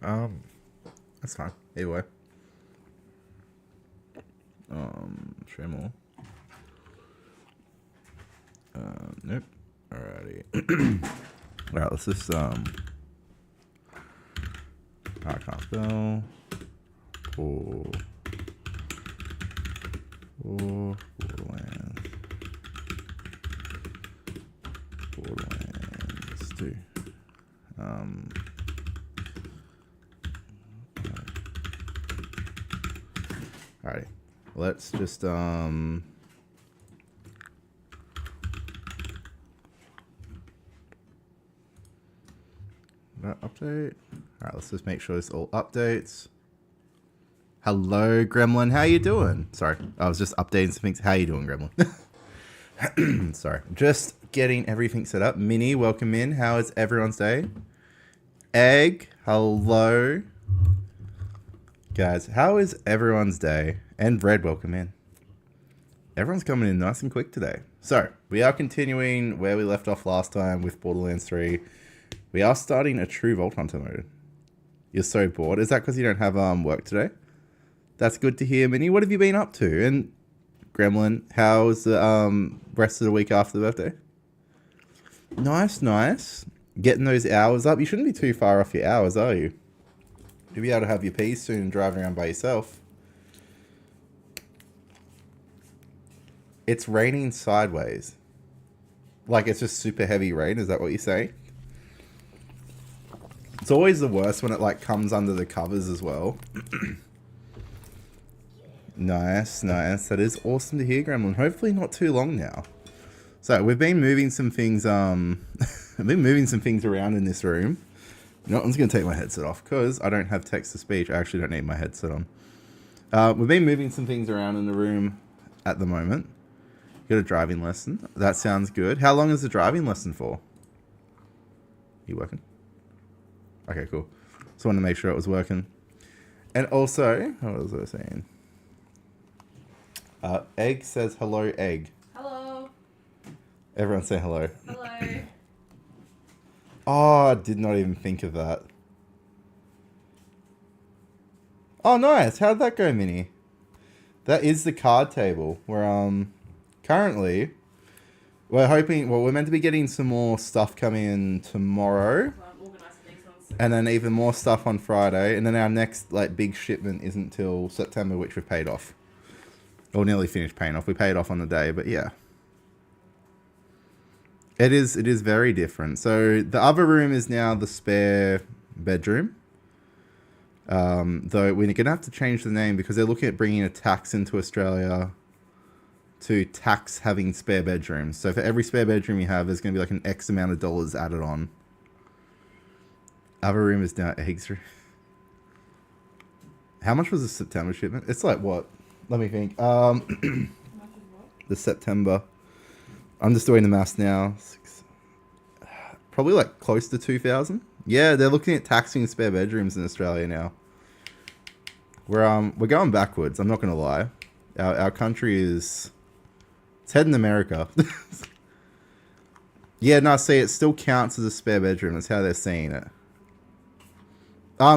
That's fine. Either way. Share more. Nope. Alrighty. Alright, let's just I can't spell. Borderlands. Borderlands 2. Alrighty. Let's just that update. Alright, let's just make sure this all updates. Hello, Gremlin. How you doing? Sorry, I was just updating some things. How you doing, Gremlin? Sorry, just getting everything set up. Minnie, welcome in. How is everyone's day? Egg, hello. Guys, how is everyone's day? And Red, welcome in. Everyone's coming in nice and quick today. So, we are continuing where we left off last time with Borderlands 3. We are starting a true Vault Hunter mode. You're so bored. Is that because you don't have work today? That's good to hear, Minnie. What have you been up to? And Gremlin, how's the rest of the week after the birthday? Nice, nice. Getting those hours up. You shouldn't be too far off your hours, are you? You'll be able to have your peas soon and drive around by yourself. It's raining sideways. Like it's just super heavy rain. Is that what you're saying? It's always the worst when it like comes under the covers as well. Nice, nice. That is awesome to hear, Gremlin. Hopefully not too long now. So we've been moving some things. I've been moving some things around in this room. You know, I'm just gonna take my headset off because I don't have text to speech. I actually don't need my headset on. We've been moving some things around in the room at the moment. Got a driving lesson. That sounds good. How long is the driving lesson for? You working? Okay, cool. Just wanted to make sure it was working. And also, what was I saying? Egg says hello, Egg. Hello. Everyone say hello. Hello. Oh, I did not even think of that. Oh, nice. How'd that go, Minnie? That is the card table. We're, currently, we're hoping, well, we're meant to be getting some more stuff coming in tomorrow. And then even more stuff on Friday. And then our next, like, big shipment isn't till September, which we've paid off. Or nearly finished paying off. We paid off on the day, but yeah. It is very different. So the other room is now the spare bedroom. Though we're going to have to change the name because they're looking at bringing a tax into Australia to tax having spare bedrooms. So for every spare bedroom you have, there's going to be like an X amount of dollars added on. Other room is now Eggs room. How much was the September shipment? It's like what? Let me think. The September. I'm just doing the maths now. Probably like close to 2,000. Yeah, they're looking at taxing spare bedrooms in Australia now. We're going backwards. I'm not gonna lie. Our country is it's heading America. Yeah, no. See, it still counts as a spare bedroom. That's how they're seeing it.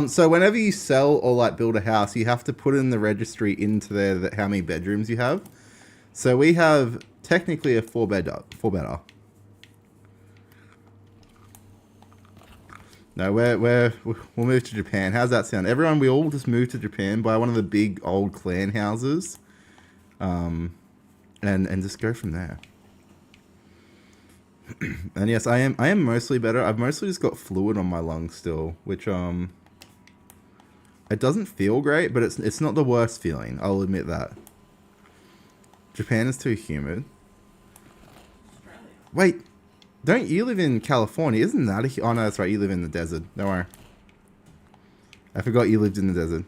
So whenever you sell or like build a house, you have to put in the registry into there that how many bedrooms you have. So we have technically a four bedder. No, we'll move to Japan. How's that sound? Everyone, we all just move to Japan, buy one of the big old clan houses, and just go from there. And yes, I am mostly better. I've mostly just got fluid on my lungs still, which it doesn't feel great, but it's not the worst feeling. I'll admit that. Japan is too humid. Australia. Wait, don't you live in California? Isn't that oh no, that's right. You live in the desert. Don't worry. I forgot you lived in the desert.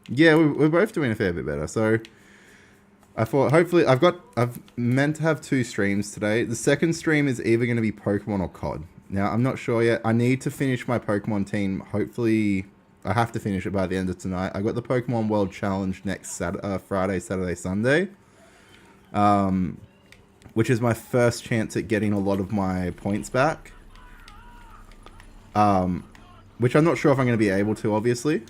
Yeah, we're both doing a fair bit better. So I thought hopefully I've meant to have 2 streams today. The second stream is either going to be Pokemon or COD. Now I'm not sure yet. I need to finish my Pokemon team. Hopefully I have to finish it by the end of tonight. I got the Pokemon World Challenge next Friday, Saturday, Sunday. Which is my first chance at getting a lot of my points back. which I'm not sure if I'm going to be able to, obviously.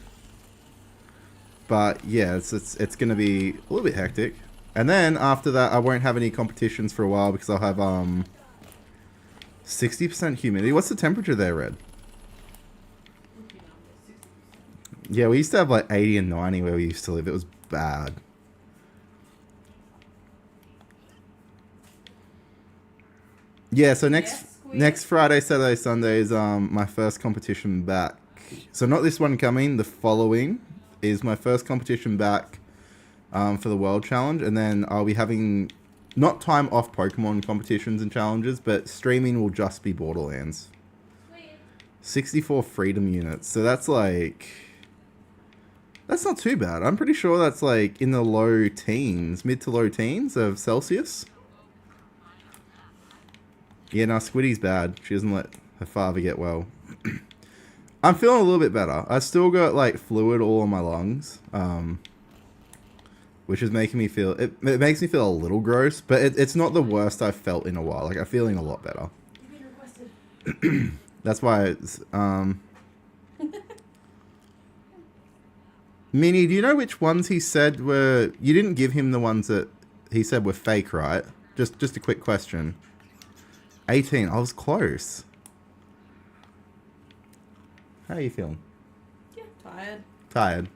But yeah, it's going to be a little bit hectic. And then after that, I won't have any competitions for a while because I'll have 60% humidity. What's the temperature there, Red? Yeah, we used to have like 80 and 90 where we used to live. It was bad. Yeah, so next Friday, Saturday, Sunday is my first competition back. So not this one coming, the following is my first competition back for the World Challenge, and then I'll be having not time off Pokemon competitions and challenges, but streaming will just be Borderlands. 64 freedom units, so that's like... That's not too bad. I'm pretty sure that's like in the low teens, mid to low teens of Celsius. Yeah, no, Squiddy's bad. She doesn't let her father get well. I'm feeling a little bit better. I still got like fluid all on my lungs, which is making me feel... It makes me feel a little gross, but it's not the worst I've felt in a while. Like, I'm feeling a lot better. That's why it's... Minnie, do you know which ones he said were... You didn't give him the ones that he said were fake, right? Just a quick question. 18. I was close. How are you feeling? Yeah, tired. Tired.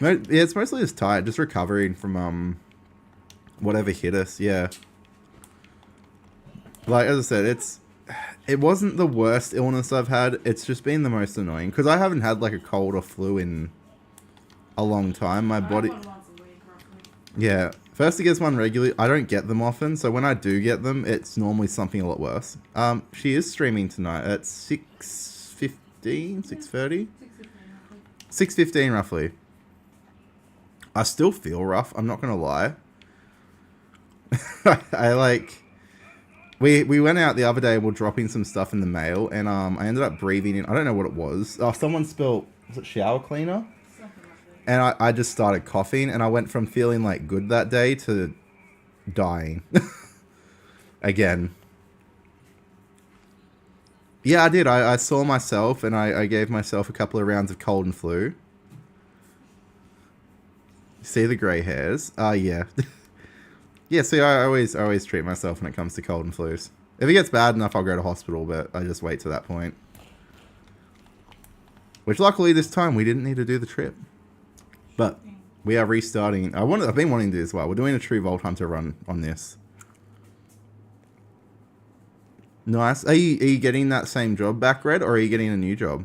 No, yeah, it's mostly just tired. Just recovering from whatever hit us. Yeah. Like, as I said, it wasn't the worst illness I've had. It's just been the most annoying. Because I haven't had like a cold or flu in a long time. My body... Yeah. First it gets one regularly. I don't get them often. So when I do get them, it's normally something a lot worse. She is streaming tonight at 6:15? 6:30? 6:15 roughly. I still feel rough. I'm not going to lie. I like... We went out the other day, we're dropping some stuff in the mail, and I ended up breathing in, I don't know what it was. Oh, someone spilled, was it shower cleaner? And I just started coughing, and I went from feeling like good that day to dying. Again. Yeah, I did. I saw myself, and I gave myself a couple of rounds of cold and flu. See the grey hairs? Yeah. Yeah, see, I always treat myself when it comes to cold and flus. If it gets bad enough, I'll go to hospital, but I just wait to that point. Which, luckily, this time, we didn't need to do the trip. But we are restarting. I've been wanting to do this as well. We're doing a true Vault Hunter run on this. Nice. Are you getting that same job back, Red, or are you getting a new job?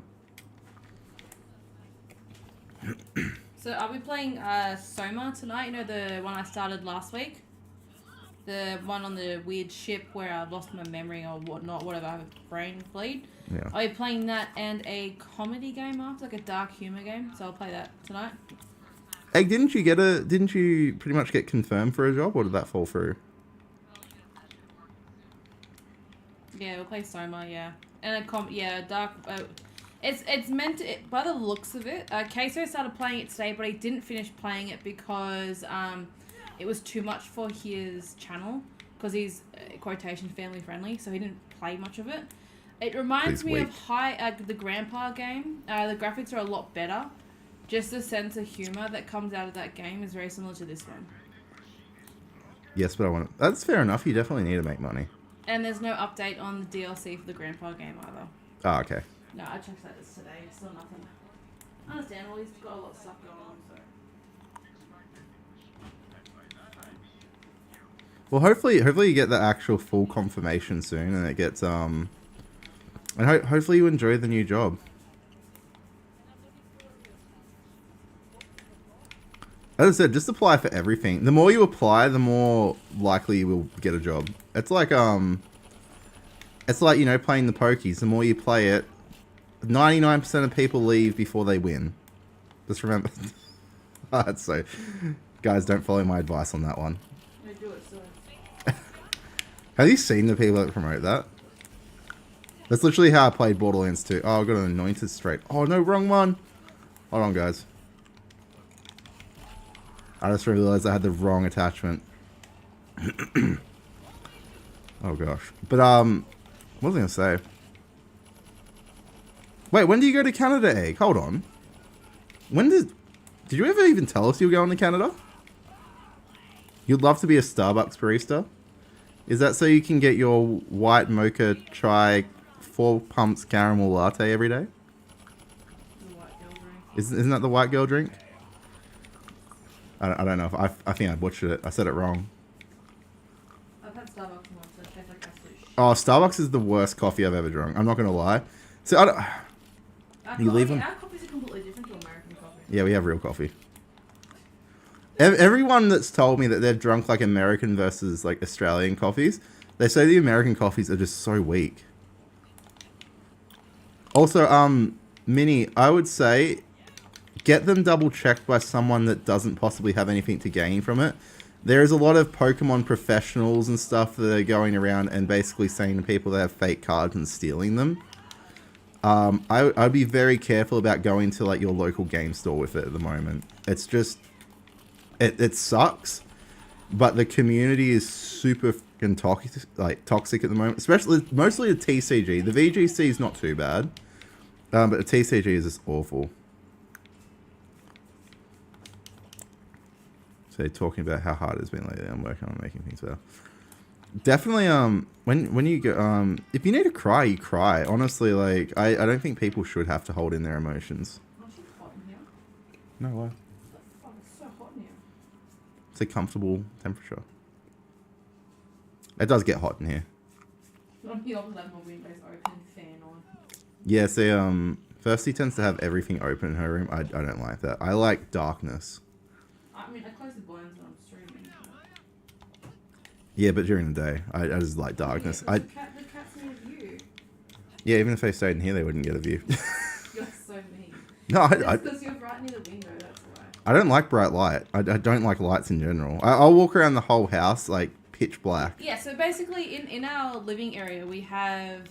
So I'll be playing Soma tonight. You know, the one I started last week? The one on the weird ship where I've lost my memory or whatnot, whatever, I have a brain bleed. Yeah. I'll be playing that and a comedy game after, like a dark humor game. So I'll play that tonight. Hey, didn't you pretty much get confirmed for a job, or did that fall through? Yeah, we'll play Soma, yeah. And a dark... It's meant to... By the looks of it, Kairos started playing it today, but he didn't finish playing it because it was too much for his channel. Because he's, quotation, family friendly, so he didn't play much of it. It reminds me of the Grandpa game. The graphics are a lot better. Just the sense of humor that comes out of that game is very similar to this one. Yes, but that's fair enough. You definitely need to make money. And there's no update on the DLC for the Grandpa game either. Oh, okay. No, I checked that today. Still nothing. Understandable. He's got a lot of stuff going on, so. Well, hopefully you get the actual full confirmation soon, and it gets and hopefully you enjoy the new job. As I said, just apply for everything. The more you apply, the more likely you will get a job. It's like you know, playing the pokies. The more you play it, 99% of people leave before they win. Just remember. That's so. Guys, don't follow my advice on that one. They do it so. Have you seen the people that promote that? That's literally how I played Borderlands 2. Oh, I got an anointed straight. Oh, no, wrong one. Hold on, guys. I just realized I had the wrong attachment. Oh, gosh. But, what was I going to say? Wait, when do you go to Canada, Egg? Hold on. Did you ever even tell us you were going to Canada? You'd love to be a Starbucks barista? Is that so you can get your white mocha chai 4 pumps caramel latte every day? The white girl drink. Isn't that the white girl drink? I don't know. I think I butchered it. I said it wrong. I've had Starbucks once, so it tastes like absolute shit. Oh, Starbucks is the worst coffee I've ever drunk. I'm not going to lie. So, you leave them? Our coffees are completely different to American coffee. Yeah, we have real coffee. Everyone that's told me that they've drunk like American versus like Australian coffees, they say the American coffees are just so weak. Also, Minnie, I would say get them double checked by someone that doesn't possibly have anything to gain from it. There is a lot of Pokemon professionals and stuff that are going around and basically saying to people they have fake cards and stealing them. I'd be very careful about going to like your local game store with it at the moment. It's just, it sucks, but the community is super fucking toxic at the moment. Mostly the TCG. The VGC is not too bad, but the TCG is just awful. So talking about how hard it's been lately, I'm working on making things better. Definitely, when you go, if you need to cry, you cry. Honestly, like, I don't think people should have to hold in their emotions. Aren't you hot in here? No way. What the fuck? It's so hot in here. It's a comfortable temperature. It does get hot in here. He always has my windows open, fan on. Yeah, see, Thirsty tends to have everything open in her room. I don't like that. I like darkness. I mean, I close the blinds when I'm streaming. Yeah, but during the day, I just like darkness. Yeah, the cat's near you. Yeah, even if they stayed in here, they wouldn't get a view. You're so mean. No, Because you're right near the window, that's why. I don't like bright light. I don't like lights in general. I'll walk around the whole house like pitch black. Yeah, so basically in our living area, we have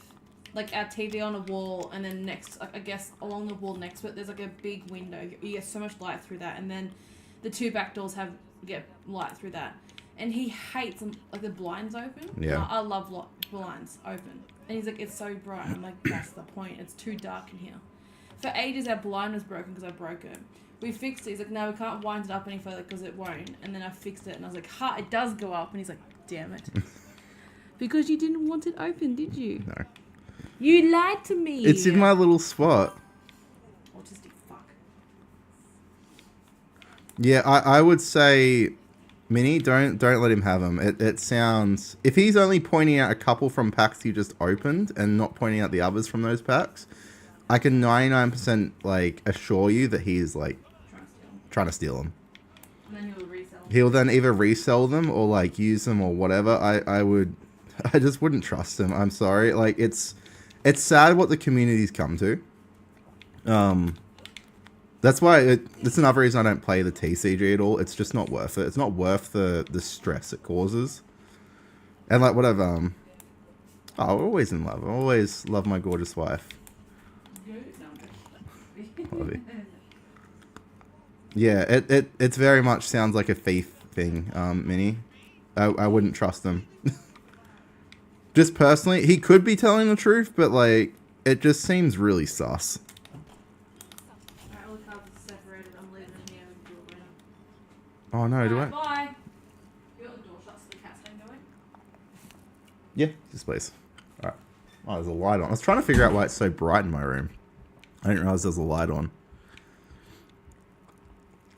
like our TV on a wall, and then next, I guess along the wall next to it, there's like a big window. You get so much light through that, and then the 2 back doors get light through that. And he hates them, like the blinds open. Yeah. I love blinds open. And he's like, it's so bright. I'm like, that's the point. It's too dark in here. For ages, our blind was broken because I broke it. We fixed it. He's like, no, we can't wind it up any further because it won't. And then I fixed it, and I was like, ha, it does go up. And he's like, damn it. Because you didn't want it open, did you? No. You lied to me. It's in my little spot. Autistic fuck. Yeah, I would say, Minnie, don't let him have them. It sounds... If he's only pointing out a couple from packs you just opened and not pointing out the others from those packs, I can 99% like assure you that he's like trying to steal them. And then he'll resell them. He'll then either resell them or like use them or whatever. I just wouldn't trust him. I'm sorry. Like it's sad what the community's come to. That's why that's another reason I don't play the TCG at all. It's just not worth it. It's not worth the stress it causes. And like what I'm always in love. I always love my gorgeous wife. Love you. Yeah, it's very much sounds like a thief thing, Minnie. I wouldn't trust him. Just personally, he could be telling the truth, but like it just seems really sus. Alright, all the cards are separated. I'm leaving it here. We can do it later. Oh no, do I? Bye. You got the door shut so the cat's don't go in? Yeah, this place. Alright. Oh, there's a light on. I was trying to figure out why it's so bright in my room. I didn't realize there's a light on.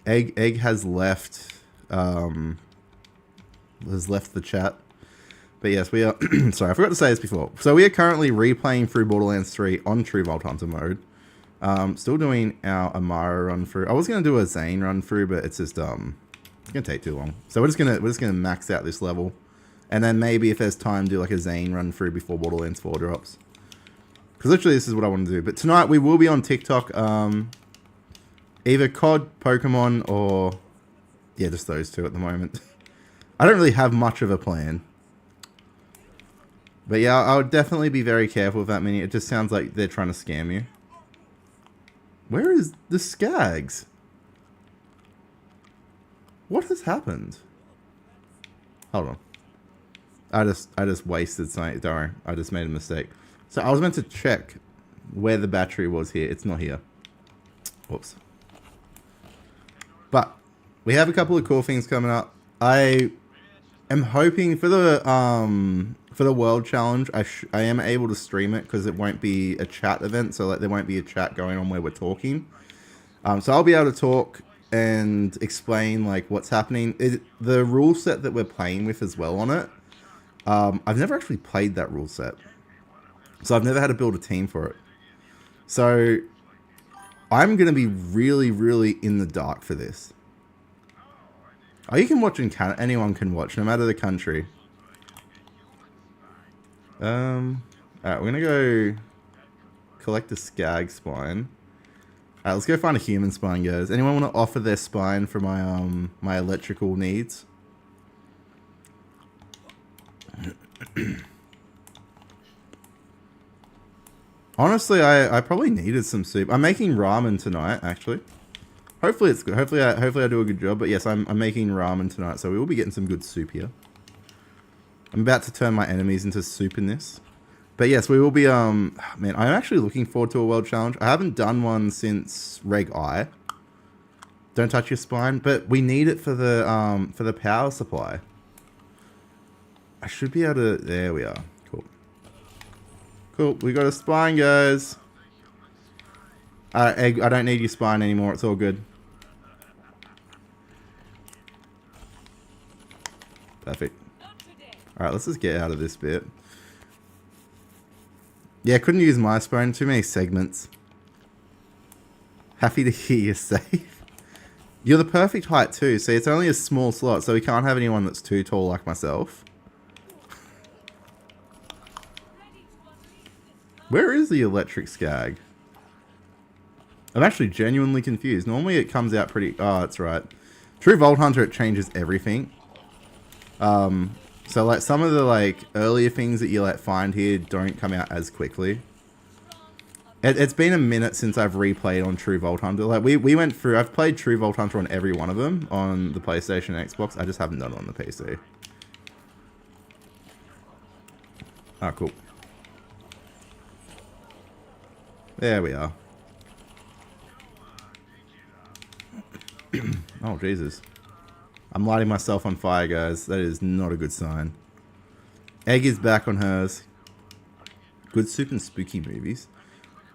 Egg has left the chat. But yes, we are sorry, I forgot to say this before. So we are currently replaying through Borderlands 3 on True Vault Hunter mode. Still doing our Amara run through. I was gonna do a Zane run through, but it's just it's gonna take too long. So we're just gonna max out this level. And then maybe if there's time do like a Zane run through before Borderlands 4 drops. Because literally this is what I want to do. But tonight we will be on TikTok. Either COD, Pokemon, or... Yeah, just those two at the moment. I don't really have much of a plan. But yeah, I would definitely be very careful with that mini. It just sounds like they're trying to scam you. Where is the Skags? What has happened? Hold on. I just wasted something. Don't worry. I just made a mistake. So I was meant to check where the battery was here. It's not here. Whoops. But we have a couple of cool things coming up. I am hoping for the world challenge. I am able to stream it because it won't be a chat event, so like there won't be a chat going on where we're talking. So I'll be able to talk and explain like what's happening. The rule set that we're playing with as well on it. I've never actually played that rule set, so I've never had to build a team for it. So I'm going to be really, really in the dark for this. Oh, you can watch in Canada. Anyone can watch, no matter the country. Alright, we're going to go collect a skag spine. Alright, let's go find a human spine, guys. Anyone want to offer their spine for my my electrical needs? Honestly, I probably needed some soup. I'm making ramen tonight, actually. Hopefully it's good. Hopefully I do a good job. But yes, I'm making ramen tonight, so we will be getting some good soup here. I'm about to turn my enemies into soup in this. But yes, we will be, man, I'm actually looking forward to a world challenge. I haven't done one since Reg I. Don't touch your spine, but we need it for the power supply. I should be able to, there we are. Cool. Cool, we got a spine, guys. Egg, I don't need your spine anymore, it's all good. Perfect. Alright, let's just get out of this bit. Yeah, couldn't use my spine, too many segments. Happy to hear you're safe. You're the perfect height too, see it's only a small slot, so we can't have anyone that's too tall like myself. Where is the electric skag? I'm actually genuinely confused. Normally it comes out pretty... Oh, that's right. True Vault Hunter, it changes everything. So like some of the like earlier things that you like find here don't come out as quickly. It's been a minute since I've replayed on True Vault Hunter. Like we went through... I've played True Vault Hunter on every one of them on the PlayStation and Xbox. I just haven't done it on the PC. Ah, cool. There we are. Oh, Jesus. I'm lighting myself on fire, guys. That is not a good sign. Egg is back on hers. Good soup and spooky movies.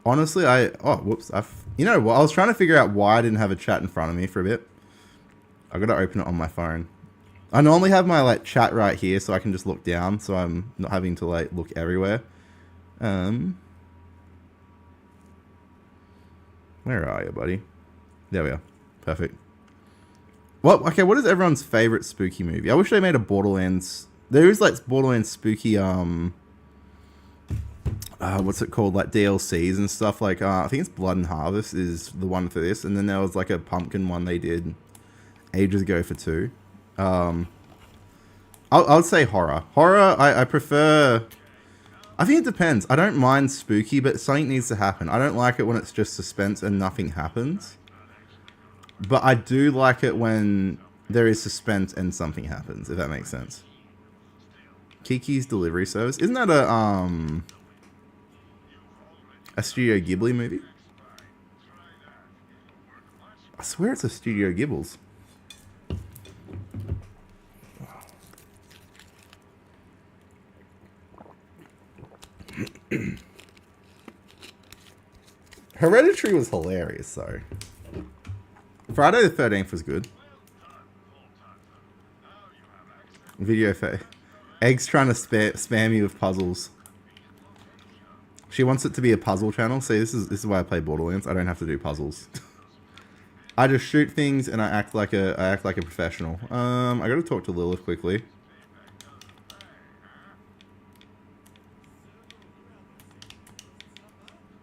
Honestly, oh, whoops. You know what? I was trying to figure out why I didn't have a chat in front of me for a bit. I gotta open it on my phone. I normally have my, like, chat right here so I can just look down so I'm not having to, like, look everywhere. Where are you, buddy? There we are. Perfect. Well, okay, what is everyone's favorite spooky movie? I wish they made a Borderlands... There is, like, Borderlands spooky, what's it called? Like, DLCs and stuff. Like, I think it's Blood and Harvest is the one for this. And then there was, like, a pumpkin one they did ages ago for 2. I'll say horror. Horror, I prefer... I think it depends. I don't mind spooky, but something needs to happen. I don't like it when it's just suspense and nothing happens. But I do like it when there is suspense and something happens, if that makes sense. Kiki's Delivery Service. Isn't that a Studio Ghibli movie? I swear it's a Studio Ghibbles. Hereditary was hilarious, though. Friday the 13th was good. Video for Egg's trying to spam you with puzzles. She wants it to be a puzzle channel. See, this is why I play Borderlands. I don't have to do puzzles. I just shoot things and I act like a professional. I gotta talk to Lilith quickly.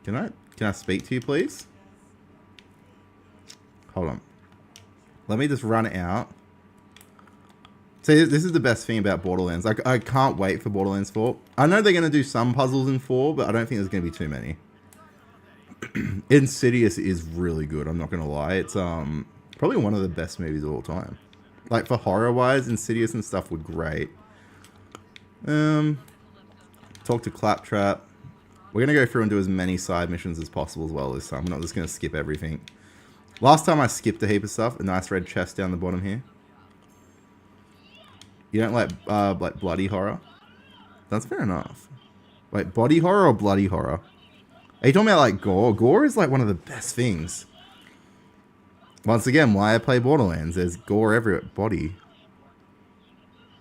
Can I speak to you, please? Hold on. Let me just run it out. See, this is the best thing about Borderlands. I can't wait for Borderlands 4. I know they're going to do some puzzles in 4, but I don't think there's going to be too many. Insidious is really good, I'm not going to lie. It's probably one of the best movies of all time. Like, for horror-wise, Insidious and stuff were great. Talk to Claptrap. We're going to go through and do as many side missions as possible as well this time. I'm not just going to skip everything. Last time I skipped a heap of stuff. A nice red chest down the bottom here. You don't like bloody horror? That's fair enough. Wait, body horror or bloody horror? Are you talking about like gore? Gore is like one of the best things. Once again, why I play Borderlands. There's gore everywhere. Body.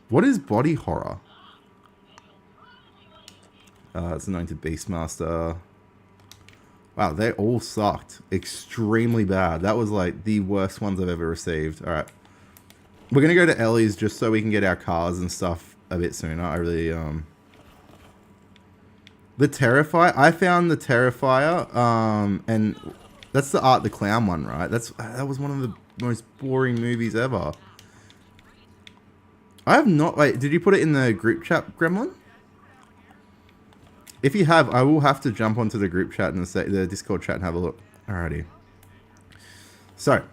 What is body horror? It's anointed Beastmaster. Wow, they all sucked. Extremely bad. That was like the worst ones I've ever received. Alright. We're going to go to Ellie's just so we can get our cars and stuff a bit sooner. I really, The Terrifier. I found the Terrifier, and that's the Art the Clown one, right? That was one of the most boring movies ever. I have not... Wait, did you put it in the group chat, Gremlin? If you have, I will have to jump onto the group chat and the Discord chat and have a look. Alrighty. So,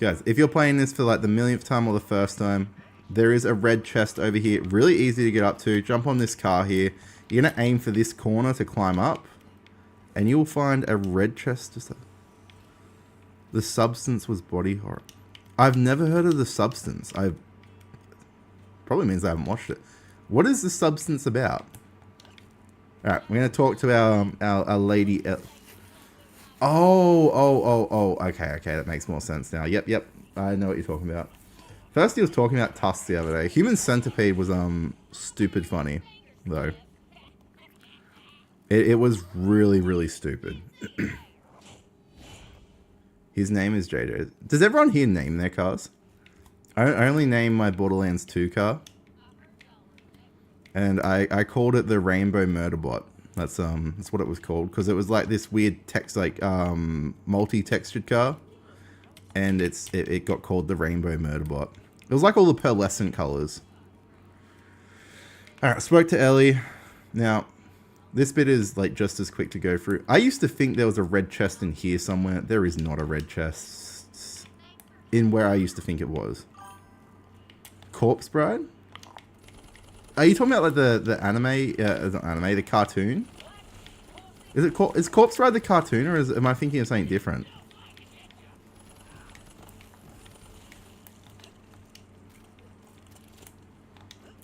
guys, if you're playing this for like the millionth time or the first time, there is a red chest over here. Really easy to get up to. Jump on this car here. You're going to aim for this corner to climb up. And you'll find a red chest. Just like... The substance was body horror. I've never heard of the substance. Probably means I haven't watched it. What is the substance about? Alright, we're going to talk to our lady... Oh, okay, that makes more sense now. Yep, I know what you're talking about. First he was talking about Tusk the other day. Human Centipede was, stupid funny, though. It was really, really stupid. His name is JJ. Does everyone here name their cars? I only named my Borderlands 2 car. And I called it the Rainbow Murderbot. That's what it was called, because it was like this weird text, like multi-textured car, and it got called the Rainbow Murderbot. It was like all the pearlescent colors. All right, spoke to Ellie. Now, this bit is like just as quick to go through. I used to think there was a red chest in here somewhere. There is not a red chest in where I used to think it was. Corpse Bride? Are you talking about like the anime? Not anime, the cartoon? Is Corpse Bride the cartoon, or am I thinking of something different?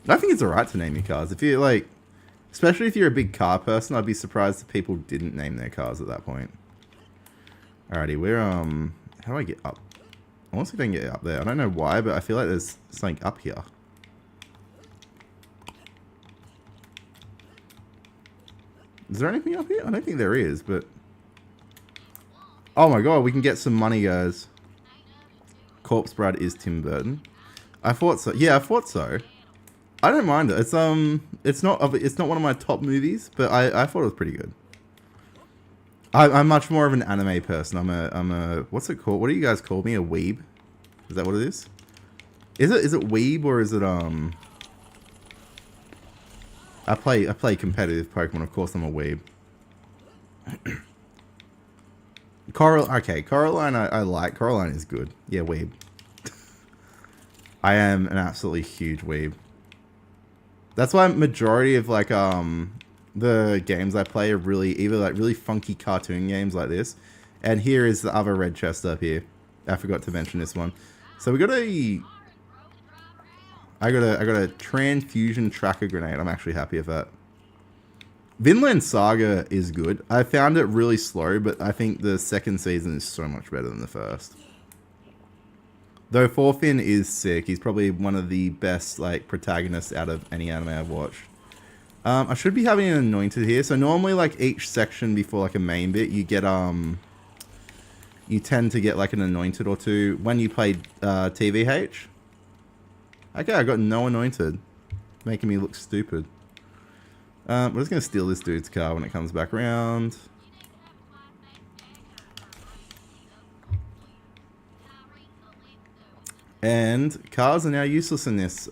I think it's alright to name your cars. If you're like, especially if you're a big car person, I'd be surprised if people didn't name their cars at that point. Alrighty, we're how do I get up? I want to see if I can get up there. I don't know why, but I feel like there's something up here. Is there anything up here? I don't think there is, but... Oh my god, we can get some money, guys. Corpse Bride is Tim Burton. I thought so. Yeah, I thought so. I don't mind it. It's not one of my top movies, but I thought it was pretty good. I'm much more of an anime person. I'm a what's it called? What do you guys call me? A weeb? Is that what it is? Is it weeb, or is it I play competitive Pokemon. Of course, I'm a weeb. Coraline I like. Coraline is good. Yeah, weeb. I am an absolutely huge weeb. That's why majority of like the games I play are really either like really funky cartoon games like this, and here is the other red chest up here. I forgot to mention this one. So we got I got a transfusion tracker grenade. I'm actually happy with that. Vinland Saga is good. I found it really slow, but I think the second season is so much better than the first. Though Thorfinn is sick. He's probably one of the best like protagonists out of any anime I've watched. I should be having an anointed here. So normally like each section before like a main bit, you get you tend to get like an anointed or two when you play TVH. Okay, I got no anointed. Making me look stupid. We're just going to steal this dude's car when it comes back around. And cars are now useless in this.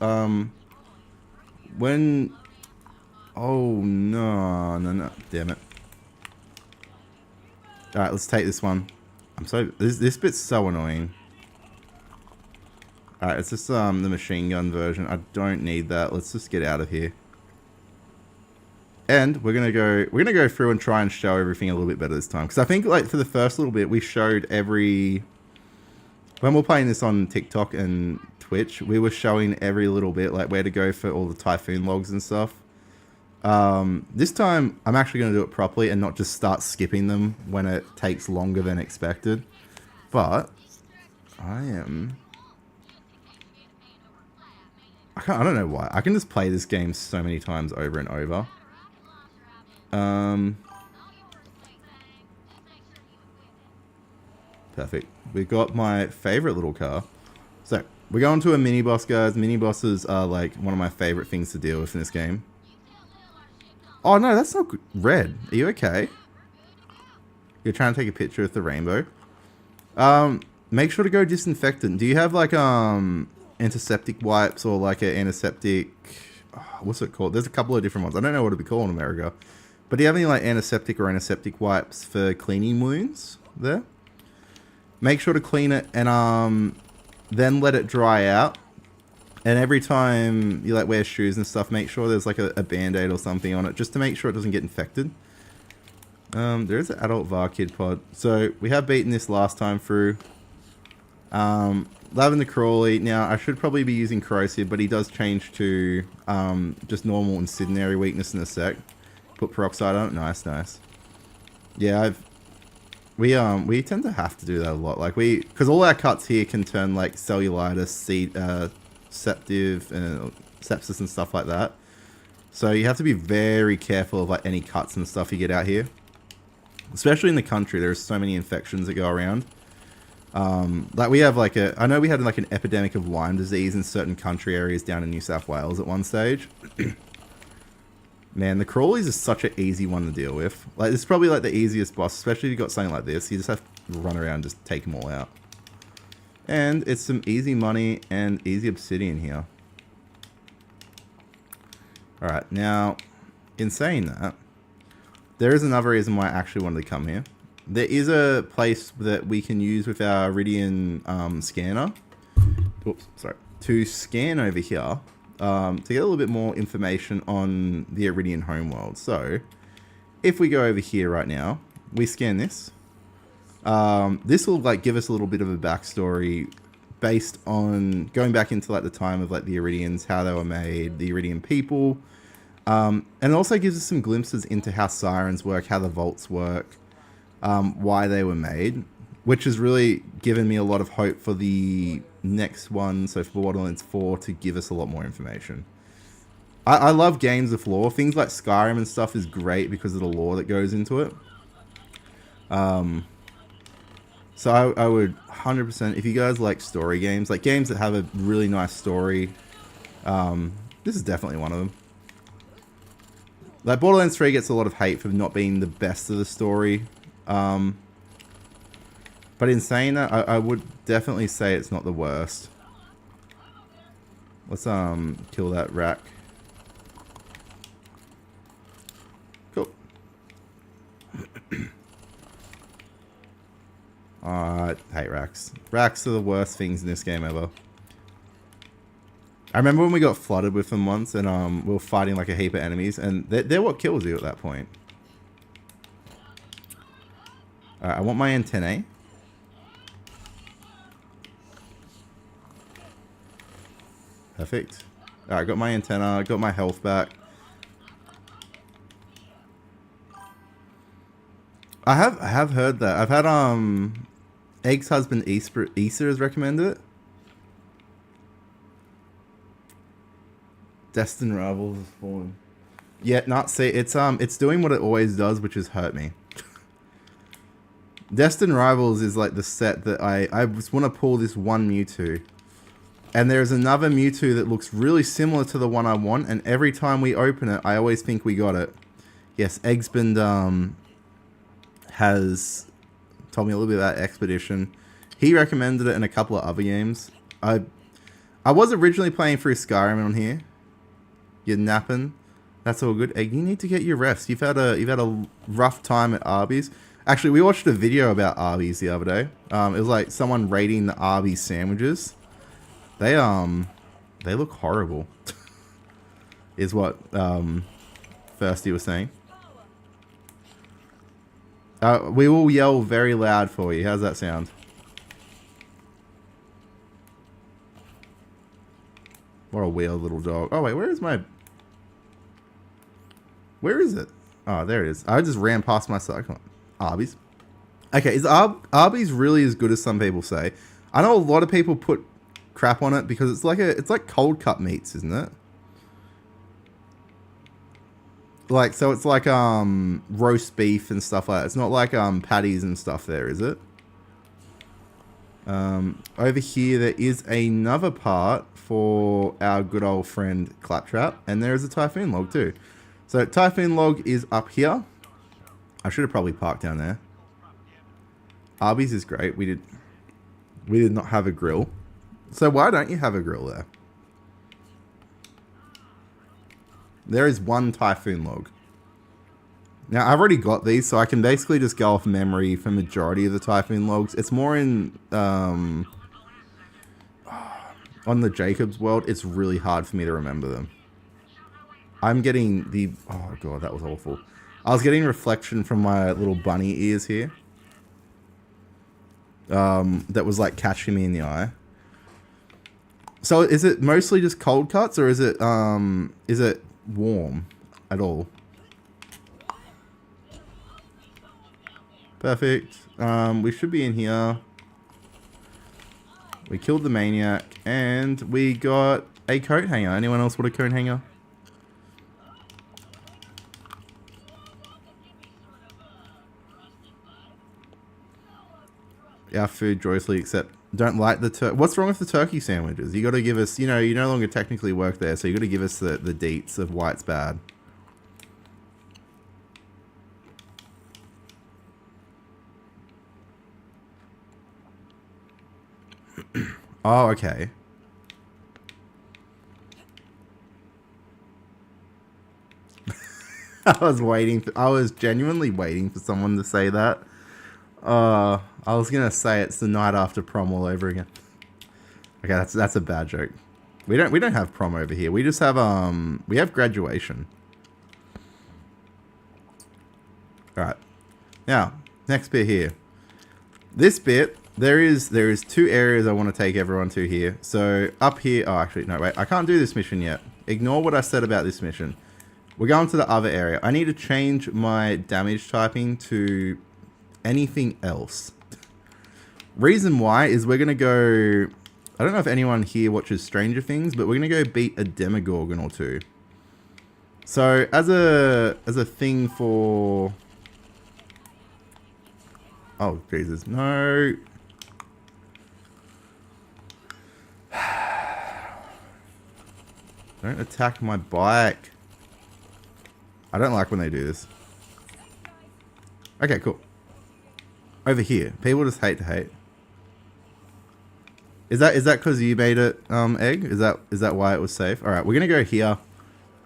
When... Oh, no. Damn it. Alright, let's take this one. This bit's so annoying. Alright, it's just the machine gun version. I don't need that. Let's just get out of here. And we're gonna go through and try and show everything a little bit better this time, because I think like for the first little bit we showed when we're playing this on TikTok and Twitch, we were showing every little bit, like where to go for all the typhoon logs and stuff. This time I'm actually going to do it properly and not just start skipping them when it takes longer than expected. But I don't know why. I can just play this game so many times over and over. Perfect. We've got my favorite little car. So we're going to a mini boss, guys. Mini bosses are like one of my favorite things to deal with in this game. Oh no, that's not good. Red. Are you okay? You're trying to take a picture with the rainbow. Make sure to go disinfectant. Do you have like antiseptic wipes or like an antiseptic? What's it called? There's a couple of different ones. I don't know what it'd be called in America. But do you have any like antiseptic or antiseptic wipes for cleaning wounds there? Make sure to clean it and then let it dry out. And every time you like wear shoes and stuff, make sure there's like a band-aid or something on it just to make sure it doesn't get infected. There is an adult VAR kid pod. So we have beaten this last time through. Loving the Crawley. Now I should probably be using corrosive, but he does change to just normal and ordinary weakness in a sec. Put peroxide on it. Nice, nice. Yeah, we tend to have to do that a lot. Like because all our cuts here can turn like cellulitis, sepsis and stuff like that. So you have to be very careful of like any cuts and stuff you get out here. Especially in the country, there's so many infections that go around. Like we have like I know we had like an epidemic of Lyme disease in certain country areas down in New South Wales at one stage. Man, the crawlies is such an easy one to deal with. Like, it's probably like the easiest boss, especially if you've got something like this. You just have to run around and just take them all out. And it's some easy money and easy obsidian here. Alright, now, in saying that, there is another reason why I actually wanted to come here. There is a place that we can use with our Iridian scanner. Oops, sorry. To scan over here. To get a little bit more information on the Iridian homeworld. So, if we go over here right now, we scan this. This will like give us a little bit of a backstory based on going back into like the time of like the Iridians, how they were made, the Iridian people, and it also gives us some glimpses into how sirens work, how the vaults work, why they were made, which has really given me a lot of hope for the next one, so for Borderlands 4, to give us a lot more information. I love games with lore. Things like Skyrim and stuff is great because of the lore that goes into it. So I would 100%, if you guys like story games, like games that have a really nice story, this is definitely one of them. Like Borderlands 3 gets a lot of hate for not being the best of the story. But in saying that, I would definitely say it's not the worst. Let's kill that rack. Cool. I hate racks. Racks are the worst things in this game ever. I remember when we got flooded with them once and we were fighting like a heap of enemies, and they're what kills you at that point. Alright, I want my antennae. Perfect. Alright, got my antenna, got my health back. I have heard that. I've had Egg's husband Easter has recommended it. Destined Rivals is fallen. Yeah, not see it's doing what it always does, which is hurt me. Destined Rivals is like the set that I just want to pull this one Mewtwo. And there's another Mewtwo that looks really similar to the one I want, and every time we open it, I always think we got it. Yes, Eggsband has told me a little bit about Expedition. He recommended it in a couple of other games. I was originally playing through Skyrim on here. You're napping. That's all good. Egg, you need to get your rest. You've had a rough time at Arby's. Actually, we watched a video about Arby's the other day. It was like someone rating the Arby's sandwiches. They look horrible. Is what Thirsty was saying. We will yell very loud for you. How's that sound? What a weird little dog. Oh, wait, where is my... Where is it? Oh, there it is. I just ran past myself. Come on. Arby's. Okay, is Arby's really as good as some people say? I know a lot of people put crap on it because it's like cold cut meats, isn't it? Like, so it's like roast beef and stuff like that. It's not like patties and stuff there, is it? Over here there is another part for our good old friend Claptrap, and there is a typhoon log too. So typhoon log is up here. I should have probably parked down there. Arby's is great. We did not have a grill. So why don't you have a grill there? There is one typhoon log. Now, I've already got these, so I can basically just go off memory for majority of the typhoon logs. It's more in... on the Jacob's world, it's really hard for me to remember them. I'm getting the... Oh, God, that was awful. I was getting reflection from my little bunny ears here. That was, like, catching me in the eye. So, is it mostly just cold cuts, or is it warm at all? Perfect. We should be in here. We killed the maniac, and we got a coat hanger. Anyone else want a coat hanger? Our food joyously accept. Don't like the what's wrong with the turkey sandwiches? You got to give us, you know, you no longer technically work there, so you got to give us the deets of why it's bad. Oh, okay. I was genuinely waiting for someone to say that. I was gonna say it's the night after prom all over again. Okay, that's a bad joke. We don't have prom over here. We just have we have graduation. Alright. Now, next bit here. This bit, there is two areas I want to take everyone to here. So up here, oh actually no wait, I can't do this mission yet. Ignore what I said about this mission. We're going to the other area. I need to change my damage typing to anything else. Reason why is we're gonna go, I don't know if anyone here watches Stranger Things, but we're gonna go beat a Demogorgon or two. So as a thing for, oh Jesus, no. Don't attack my bike. I don't like when they do this. Okay, cool. Over here, people just hate to hate. Is that because you made it, Egg? Is that why it was safe? All right, we're gonna go here.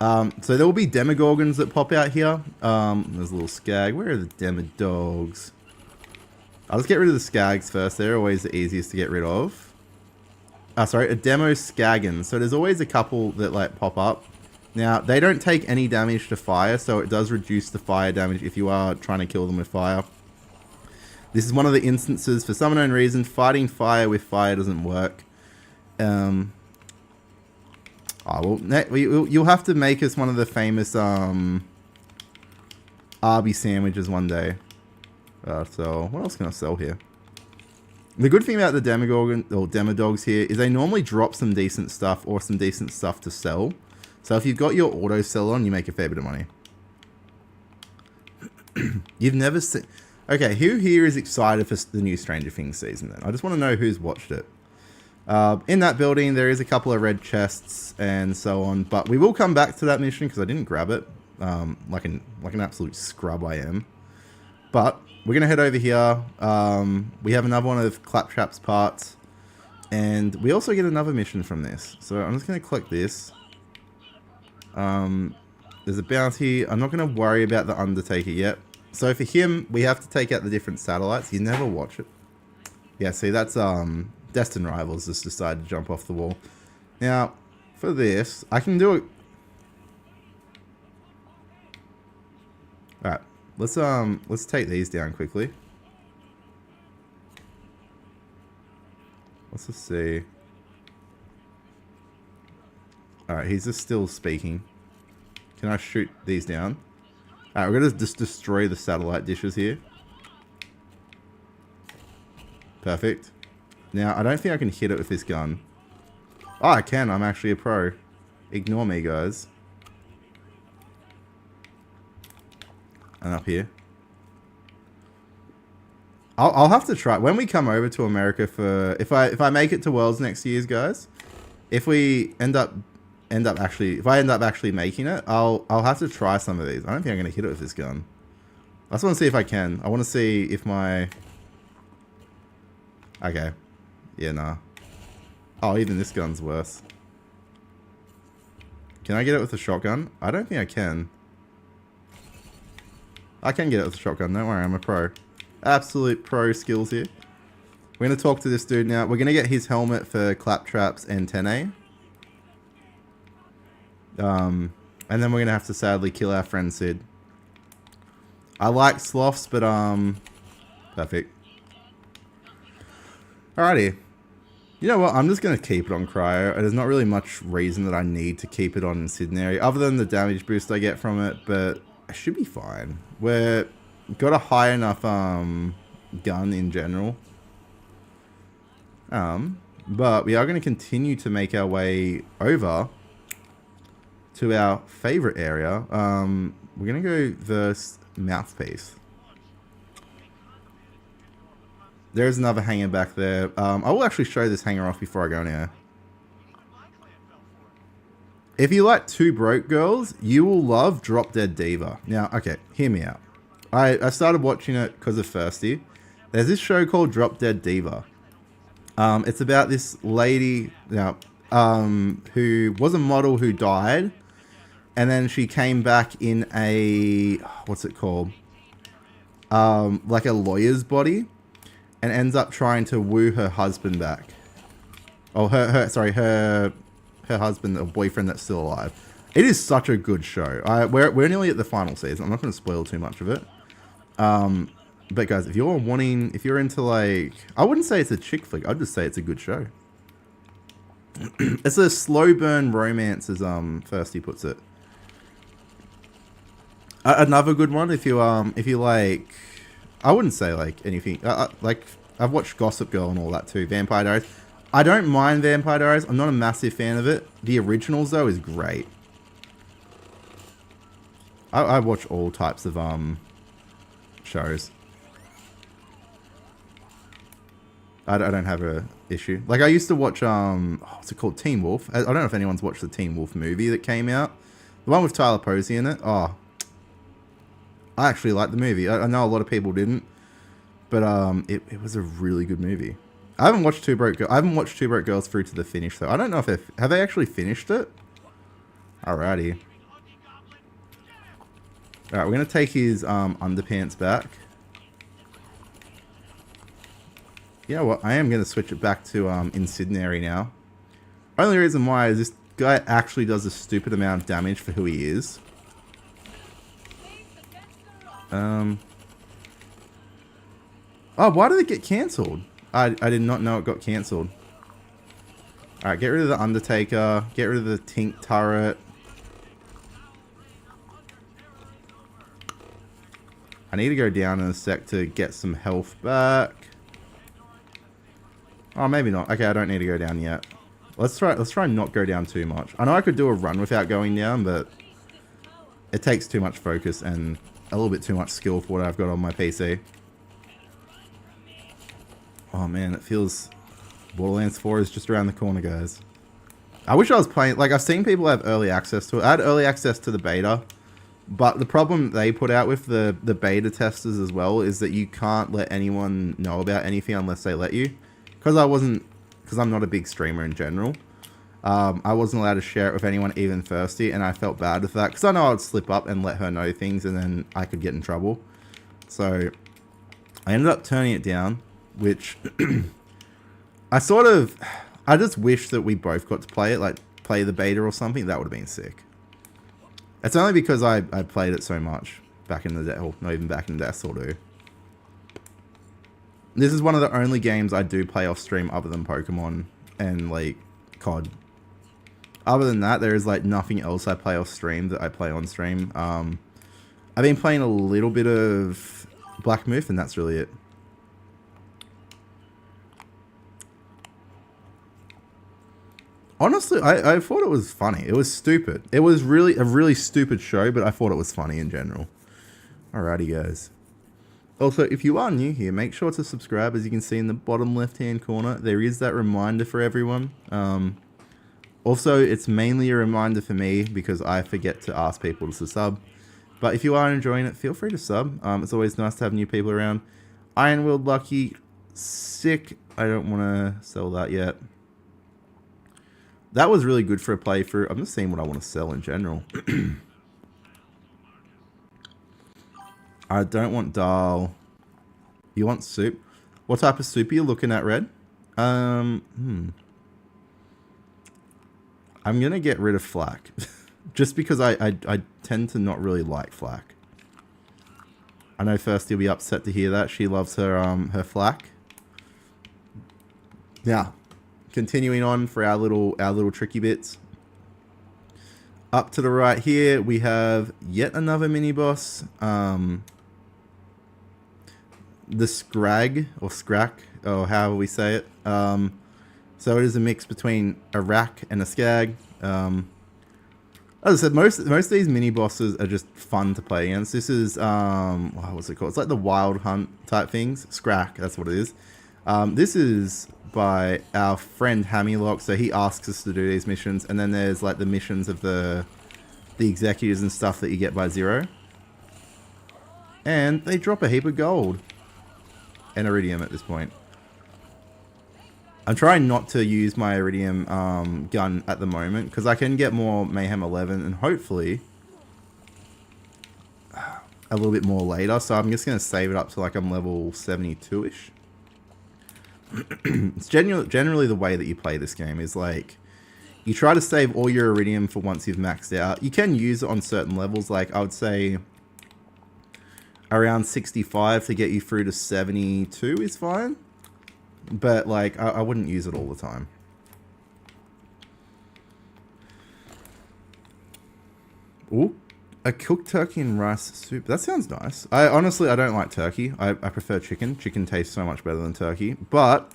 So there will be Demogorgons that pop out here. There's a little skag. Where are the Demodogs? I'll just get rid of the skags first. They're always the easiest to get rid of. Sorry, a demo skaggin. So there's always a couple that like pop up. Now, they don't take any damage to fire, so it does reduce the fire damage if you are trying to kill them with fire. This is one of the instances, for some unknown reason, fighting fire with fire doesn't work. Oh, well, you'll have to make us one of the famous Arby sandwiches one day. So, what else can I sell here? The good thing about the Demogorgon, or Demodogs here, is they normally drop some decent stuff or some decent stuff to sell. So if you've got your auto sell on, you make a fair bit of money. You've never seen... Okay, who here is excited for the new Stranger Things season then? I just want to know who's watched it. In that building, there is a couple of red chests and so on. But we will come back to that mission because I didn't grab it. Like an absolute scrub I am. But we're going to head over here. We have another one of Claptrap's parts. And we also get another mission from this. So I'm just going to click this. There's a bounty. I'm not going to worry about the Undertaker yet. So for him, we have to take out the different satellites. You never watch it. Yeah, see, that's Destined Rivals just decided to jump off the wall. Now, for this, I can do it. let's take these down quickly. Let's just see. Alright, he's just still speaking. Can I shoot these down? Alright, we're gonna just destroy the satellite dishes here. Perfect. Now, I don't think I can hit it with this gun. Oh, I can. I'm actually a pro. Ignore me, guys. And up here. I'll have to try when we come over to America for if I make it to Worlds next year, guys. If we end up actually making it, I'll have to try some of these. I don't think I'm gonna hit it with this gun. I just want to see if I can. I want to see if my. Okay. Yeah, nah. Oh, even this gun's worse. Can I get it with a shotgun? I don't think I can. I can get it with a shotgun. Don't worry, I'm a pro. Absolute pro skills here. We're going to talk to this dude now. We're going to get his helmet for claptraps and antennae. And then we're going to have to sadly kill our friend Sid. I like sloths, but perfect. Alrighty. You know what? I'm just going to keep it on cryo. There's not really much reason that I need to keep it on incendiary, other than the damage boost I get from it, but I should be fine. We're got a high enough gun in general. But we are going to continue to make our way over to our favorite area. We're going to go versus Mouthpiece. There's another hanger back there. I will actually show this hanger off before I go in here. If you like Two Broke Girls, you will love Drop Dead Diva. Now, okay, hear me out. I started watching it because of Thirsty. There's this show called Drop Dead Diva. It's about this lady now, who was a model who died. And then she came back in a, what's it called? Like a lawyer's body. And ends up trying to woo her husband back. Oh, her husband or boyfriend that's still alive. It is such a good show. We're nearly at the final season. I'm not going to spoil too much of it. But guys, if you're into like, I wouldn't say it's a chick flick. I'd just say it's a good show. It's a slow burn romance, as Thirsty puts it. Another good one, if you like. I wouldn't say like anything. Like I've watched Gossip Girl and all that too. Vampire Diaries. I don't mind Vampire Diaries. I'm not a massive fan of it. The originals though is great. I watch all types of shows. I don't have a issue. Like I used to watch what's it called? Teen Wolf. I don't know if anyone's watched the Teen Wolf movie that came out. The one with Tyler Posey in it. Oh. I actually liked the movie. I know a lot of people didn't, but it was a really good movie. I haven't watched Two Broke Girls through to the finish though. I don't know if have they actually finished it. Alrighty. Alright, we're gonna take his underpants back. You know what? I am gonna switch it back to incendiary now. Only reason why is this guy actually does a stupid amount of damage for who he is. Oh, why did it get cancelled? I did not know it got cancelled. Alright, get rid of the Undertaker. Get rid of the Tink turret. I need to go down in a sec to get some health back. Oh, maybe not. Okay, I don't need to go down yet. Let's try and not go down too much. I know I could do a run without going down, but it takes too much focus and a little bit too much skill for what I've got on my PC. Oh man, it feels... Borderlands 4 is just around the corner, guys. I wish I was playing... Like, I've seen people have early access to it. I had early access to the beta. But the problem they put out with the beta testers as well is that you can't let anyone know about anything unless they let you. Because I'm not a big streamer in general. I wasn't allowed to share it with anyone, even Thirsty, and I felt bad with that. Because I know I would slip up and let her know things, and then I could get in trouble. So, I ended up turning it down, which... I just wish that we both got to play it, like, play the beta or something. That would have been sick. It's only because I played it so much. back in the day, or not even back in the day, I still do. This is one of the only games I do play off stream other than Pokemon and like COD. Other than that, there is like nothing else I play off stream that I play on stream. I've been playing a little bit of Black Myth and that's really it. Honestly, I thought it was funny. It was stupid. It was really a really stupid show, but I thought it was funny in general. Alrighty, guys. Also, if you are new here, make sure to subscribe. As you can see in the bottom left-hand corner, there is that reminder for everyone. Also, it's mainly a reminder for me because I forget to ask people to sub. But if you are enjoying it, feel free to sub. It's always nice to have new people around. Ironworld Lucky, sick. I don't want to sell that yet. That was really good for a playthrough. I'm just seeing what I want to sell in general. I don't want dal. You want soup? What type of soup are you looking at, Red? I'm gonna get rid of flack. Just because I tend to not really like flack. I know first you'll be upset to hear that. She loves her flack. Yeah. Continuing on for our little tricky bits. Up to the right here, we have yet another mini boss. The Scrag, or Scrack, or however we say it. So it is a mix between a rack and a skag. As I said, most of these mini bosses are just fun to play against. This is, what's it called? It's like the Wild Hunt type things. Scrack, that's what it is. This is by our friend Hammerlock, so he asks us to do these missions, and then there's like the missions of the executives and stuff that you get by Zero. And they drop a heap of gold. And iridium at this point. I'm trying not to use my iridium gun at the moment, because I can get more Mayhem 11 and hopefully a little bit more later, so I'm just going to save it up to like I'm level 72-ish. It's generally the way that you play this game is like, you try to save all your iridium for once you've maxed out. You can use it on certain levels, like I would say around 65 to get you through to 72 is fine. But like, I wouldn't use it all the time. Ooh, a cooked turkey and rice soup. That sounds nice. I don't like turkey. I prefer chicken. Chicken tastes so much better than turkey. But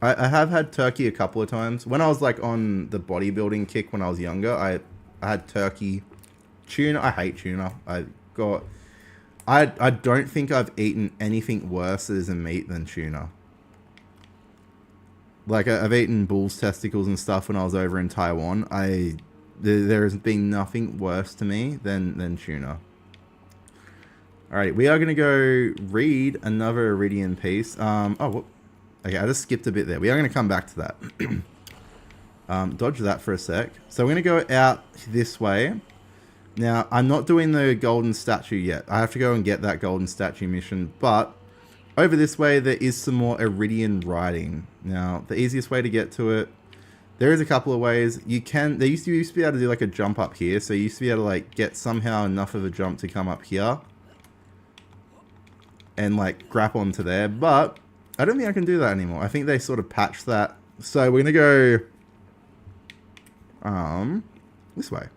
I have had turkey a couple of times. When I was like on the bodybuilding kick when I was younger, I had turkey. Tuna, I hate tuna. I don't think I've eaten anything worse as a meat than tuna. Like, I've eaten bull's testicles and stuff when I was over in Taiwan. There has been nothing worse to me than tuna. Alright, we are going to go read another Iridian piece. Okay, I just skipped a bit there. We are going to come back to that. Dodge that for a sec. So we're going to go out this way. Now, I'm not doing the golden statue yet. I have to go and get that golden statue mission, but over this way, there is some more Iridian riding. Now, the easiest way to get to it, there is a couple of ways. They used to be able to do like a jump up here, so you used to be able to like get somehow enough of a jump to come up here and like grab onto there, but I don't think I can do that anymore. I think they sort of patched that. So we're gonna go this way.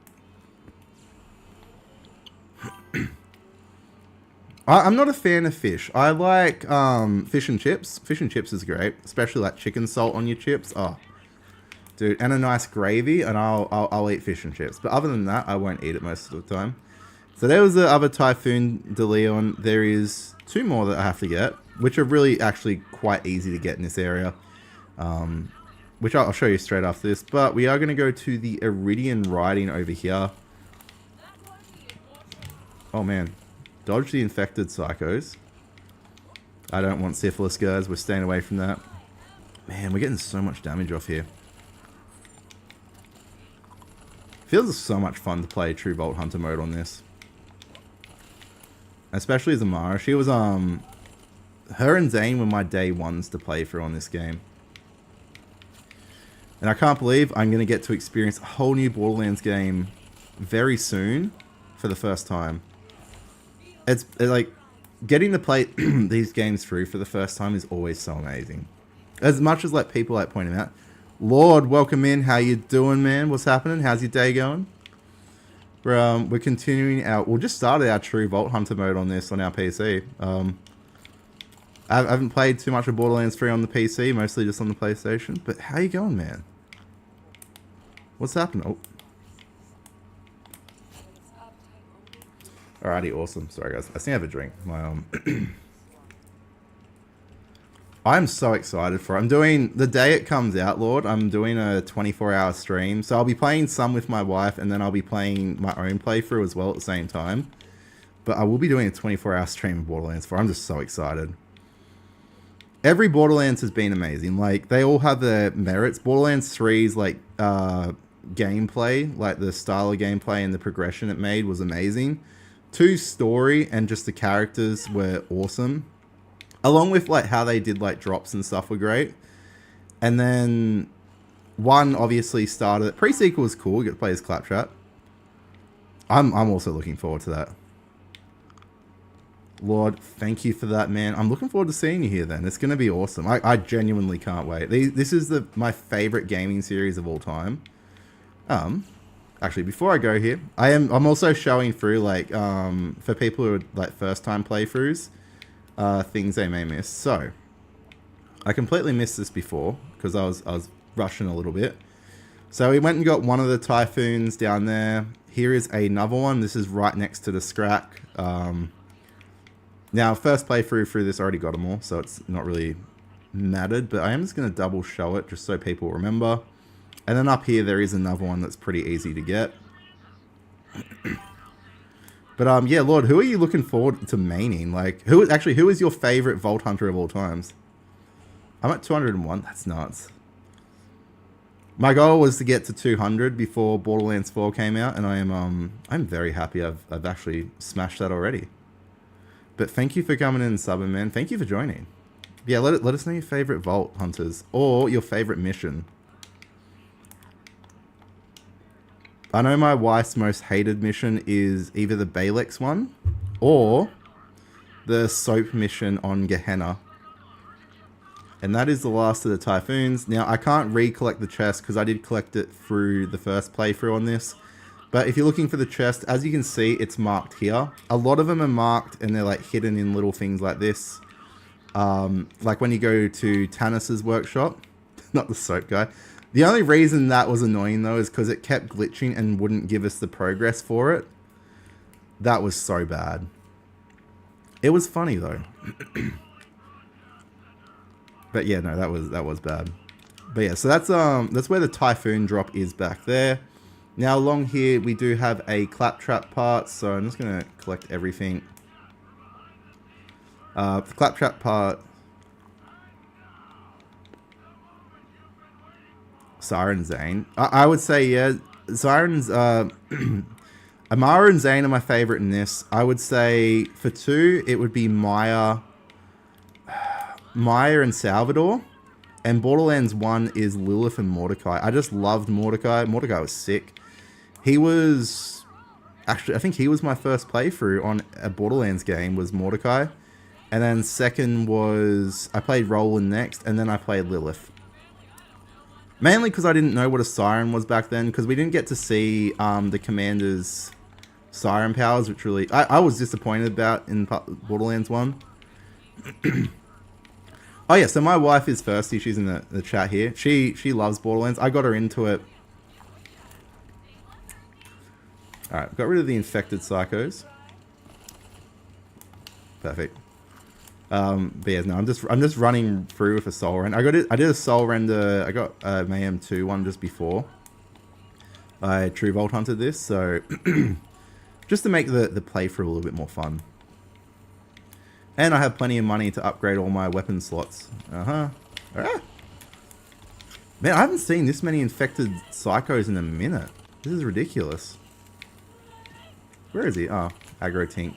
I'm not a fan of fish. I like fish and chips. Fish and chips is great, especially like chicken salt on your chips. Oh, dude, and a nice gravy, and I'll eat fish and chips. But other than that, I won't eat it most of the time. So there was the other Typhoon de Leon. There is 2 more that I have to get, which are really actually quite easy to get in this area, which I'll show you straight after this. But we are going to go to the Iridian riding over here. Oh man. Dodge the infected psychos. I don't want syphilis, guys. We're staying away from that. Man, we're getting so much damage off here. Feels so much fun to play True Vault Hunter mode on this. Especially as Amara. She was, her and Zane were my day ones to play through on this game. And I can't believe I'm going to get to experience a whole new Borderlands game very soon for the first time. it's like getting to play these games through for the first time is always so amazing. As much as like people like pointing out, Lord, welcome in. How you doing, man? What's happening? How's your day going? We're continuing our. We'll just started our true Vault Hunter mode on this on our PC. I haven't played too much of Borderlands 3 on the PC, mostly just on the PlayStation. But how you going, man? What's happening? Oh. Alrighty, awesome. Sorry, guys. I just need to have a drink. My I'm so excited for it. I'm doing, the day it comes out, Lord, I'm doing a 24-hour stream. So I'll be playing some with my wife, and then I'll be playing my own playthrough as well at the same time. But I will be doing a 24-hour stream of Borderlands 4. I'm just so excited. Every Borderlands has been amazing. Like, they all have their merits. Borderlands 3's, like, gameplay, like the style of gameplay and the progression it made was amazing. 2's story and just the characters were awesome. Along with like how they did like drops and stuff were great. And then 1 obviously started. Pre-sequel was cool. You get to play as Claptrap. I'm also looking forward to that. Lord, thank you for that, man. I'm looking forward to seeing you here then. It's going to be awesome. I genuinely can't wait. This is my favorite gaming series of all time. Actually, before I go here, I'm also showing through like for people who are like first time playthroughs, things they may miss. So I completely missed this before because I was rushing a little bit. So we went and got one of the Typhoons down there. Here is another one. This is right next to the Scrack. Now, first playthrough through this, I already got them all, so it's not really mattered. But I am just going to double show it just so people remember. And then up here, there is another one that's pretty easy to get. But yeah, Lord, who are you looking forward to maining? Like, who is your favorite Vault Hunter of all times? I'm at 201. That's nuts. My goal was to get to 200 before Borderlands 4 came out, and I'm very happy I've actually smashed that already. But thank you for coming in and subbing, man. Thank you for joining. Yeah, let us know your favorite Vault Hunters or your favorite mission. I know my wife's most hated mission is either the Balex one or the soap mission on Gehenna. And that is the last of the Typhoons. Now, I can't recollect the chest because I did collect it through the first playthrough on this. But if you're looking for the chest, as you can see, it's marked here. A lot of them are marked and they're like hidden in little things like this. Like when you go to Tannis's workshop, not the soap guy. The only reason that was annoying though is because it kept glitching and wouldn't give us the progress for it. That was so bad. It was funny though. But yeah, no, that was bad. But yeah, so that's where the Typhoon drop is back there. Now along here we do have a Claptrap part, so I'm just gonna collect everything. The Claptrap part. Siren Zane. I would say, yeah, Siren's, Amara and Zane are my favorite in this. I would say for 2, it would be Maya and Salvador. And Borderlands 1 is Lilith and Mordecai. I just loved Mordecai. Mordecai was sick. He was, actually, I think he was my first playthrough on a Borderlands game was Mordecai. And then second was, I played Roland next, and then I played Lilith. Mainly because I didn't know what a siren was back then, because we didn't get to see the commander's siren powers, which really, I was disappointed about in Borderlands 1. Oh yeah, so my wife is Thirsty, she's in the chat here. She loves Borderlands. I got her into it. Alright, got rid of the infected psychos. Perfect. But yeah, no, I'm just running through with a soul render. I did a soul render. I got a Mayhem 2 one just before I True Vault Hunted this, so just to make the playthrough a little bit more fun. And I have plenty of money to upgrade all my weapon slots. Ah. Man, I haven't seen this many infected psychos in a minute. This is ridiculous. Where is he? Oh, Aggro Tink.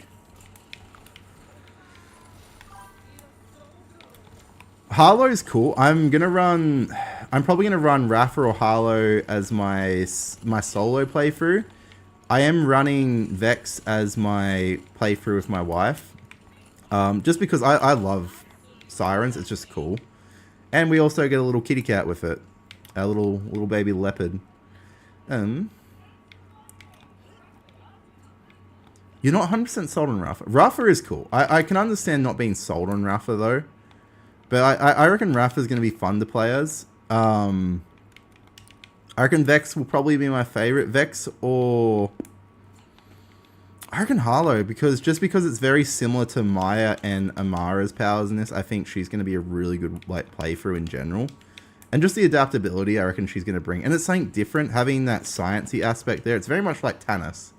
Harlow's cool. I'm probably gonna run Rafa or Harlow as my solo playthrough. I am running Vex as my playthrough with my wife. Just because I love sirens, it's just cool. And we also get a little kitty cat with it. A little baby leopard. You're not 100% sold on Rafa. Rafa is cool. I can understand not being sold on Rafa though. But I reckon Rafa is going to be fun to play as. I reckon Vex will probably be my favorite. Vex or... I reckon Harlow, because it's very similar to Maya and Amara's powers in this, I think she's going to be a really good like playthrough in general. And just the adaptability I reckon she's going to bring. And it's something different, having that sciencey aspect there. It's very much like Tannis.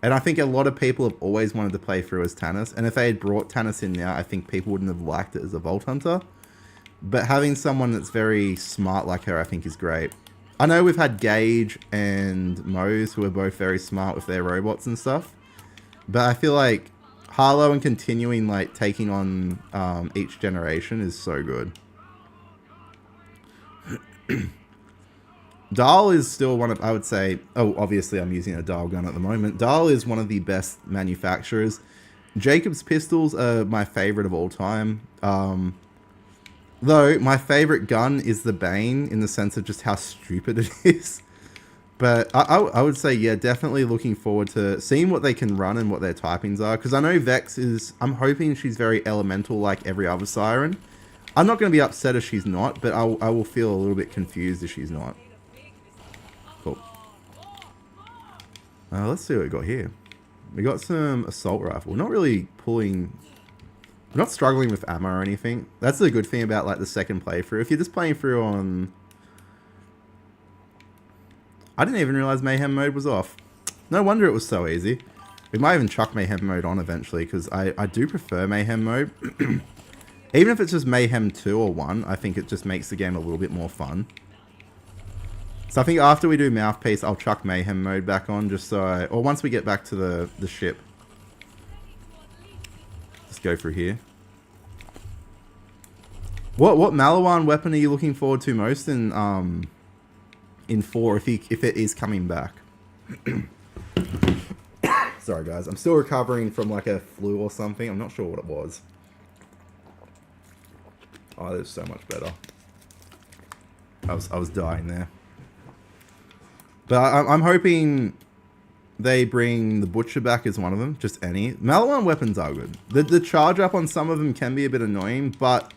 And I think a lot of people have always wanted to play through as Tannis. And if they had brought Tannis in now, I think people wouldn't have liked it as a Vault Hunter. But having someone that's very smart like her, I think is great. I know we've had Gage and Mose, who are both very smart with their robots and stuff. But I feel like Harlow and continuing like taking on each generation is so good. Dahl is still one of, I would say, oh, obviously I'm using a Dahl gun at the moment. Dahl is one of the best manufacturers. Jacob's pistols are my favorite of all time. Though my favorite gun is the Bane in the sense of just how stupid it is. But I would say, yeah, definitely looking forward to seeing what they can run and what their typings are. Because I know Vex is, I'm hoping she's very elemental like every other Siren. I'm not going to be upset if she's not, but I will feel a little bit confused if she's not. Cool. Let's see what we got here. We got some assault rifle. We're not really pulling... We're not struggling with ammo or anything. That's the good thing about like the second playthrough. If you're just playing through on... I didn't even realize Mayhem mode was off. No wonder it was so easy. We might even chuck Mayhem mode on eventually, because I do prefer Mayhem mode. Even if it's just Mayhem 2 or 1, I think it just makes the game a little bit more fun. So I think after we do Mouthpiece, I'll chuck Mayhem mode back on, just so or once we get back to the ship. Just go through here. What Malawan weapon are you looking forward to most in 4 if it is coming back? Sorry guys, I'm still recovering from like a flu or something. I'm not sure what it was. Oh, that's so much better. I was dying there. But I'm hoping they bring the Butcher back as one of them. Just any. Malawan weapons are good. The charge up on some of them can be a bit annoying, but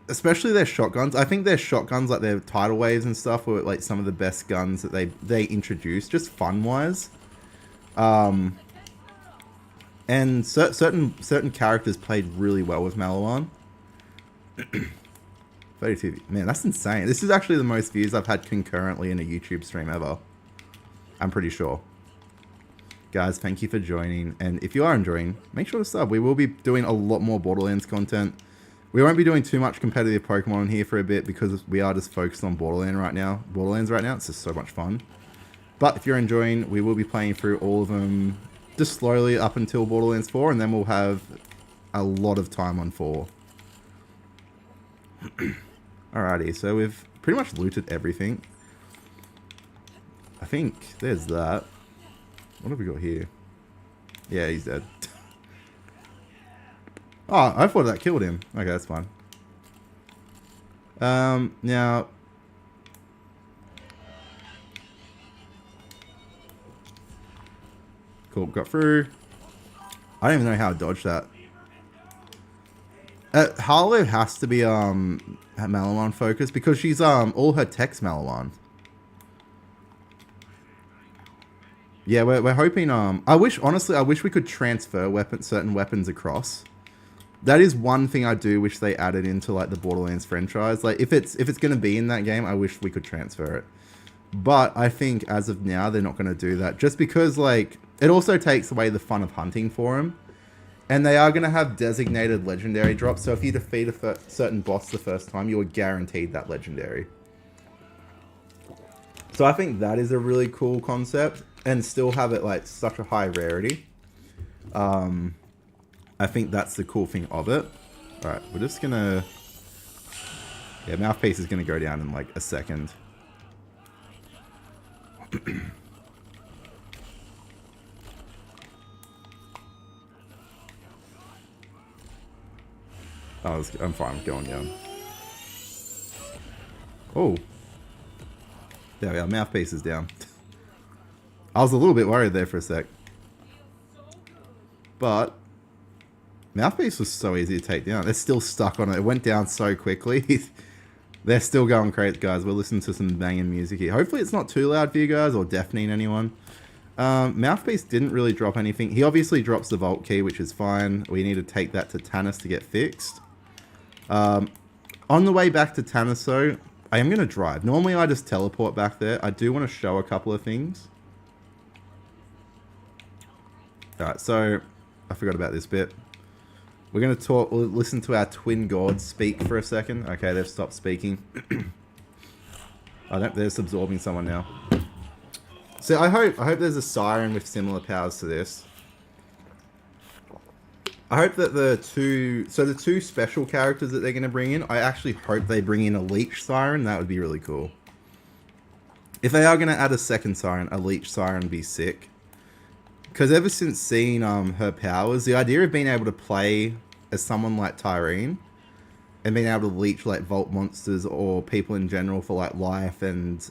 especially their shotguns. I think their shotguns, like their tidal waves and stuff, were like some of the best guns that they introduced, just fun wise. And certain characters played really well with Malawan. 32. Man, that's insane. This is actually the most views I've had concurrently in a YouTube stream ever. I'm pretty sure. Guys, thank you for joining. And if you are enjoying, make sure to sub. We will be doing a lot more Borderlands content. We won't be doing too much competitive Pokemon in here for a bit because we are just focused on Borderlands right now. It's just so much fun. But if you're enjoying, we will be playing through all of them just slowly up until Borderlands 4, and then we'll have a lot of time on 4. Alrighty, so we've pretty much looted everything. I think there's that. What have we got here? Yeah, he's dead. Oh, I thought that killed him. Okay, that's fine. Now... Cool, got through. I don't even know how to dodge that. Harlow has to be Malawan focused because she's all her tech's Malawan. Yeah, we're hoping honestly I wish we could transfer certain weapons across. That is one thing I do wish they added into like the Borderlands franchise. Like if it's going to be in that game, I wish we could transfer it. But I think as of now they're not going to do that just because like it also takes away the fun of hunting for him. And they are going to have designated legendary drops. So if you defeat a certain boss the first time, you are guaranteed that legendary. So I think that is a really cool concept. And still have it like such a high rarity. I think that's the cool thing of it. Alright, we're just going to... Yeah, Mouthpiece is going to go down in like a second. I'm fine going down. Oh. There we are. Mouthpiece is down. I was a little bit worried there for a sec. But Mouthpiece was so easy to take down. They're still stuck on it. It went down so quickly. They're still going crazy, guys. We're listening to some banging music here. Hopefully it's not too loud for you guys or deafening anyone. Mouthpiece didn't really drop anything. He obviously drops the vault key, which is fine. We need to take that to Tannis to get fixed. On the way back to Tannis, though, I am going to drive. Normally I just teleport back there. I do want to show a couple of things. Alright, so I forgot about this bit. We're going to listen to our twin gods speak for a second. Okay, they've stopped speaking. They're just absorbing someone now. So I hope there's a siren with similar powers to this. I hope that the two special characters that they're going to bring in, I actually hope they bring in a leech siren. That would be really cool. If they are going to add a second siren, a leech siren would be sick. Because ever since seeing her powers, the idea of being able to play as someone like Tyrene and being able to leech like vault monsters or people in general for like life and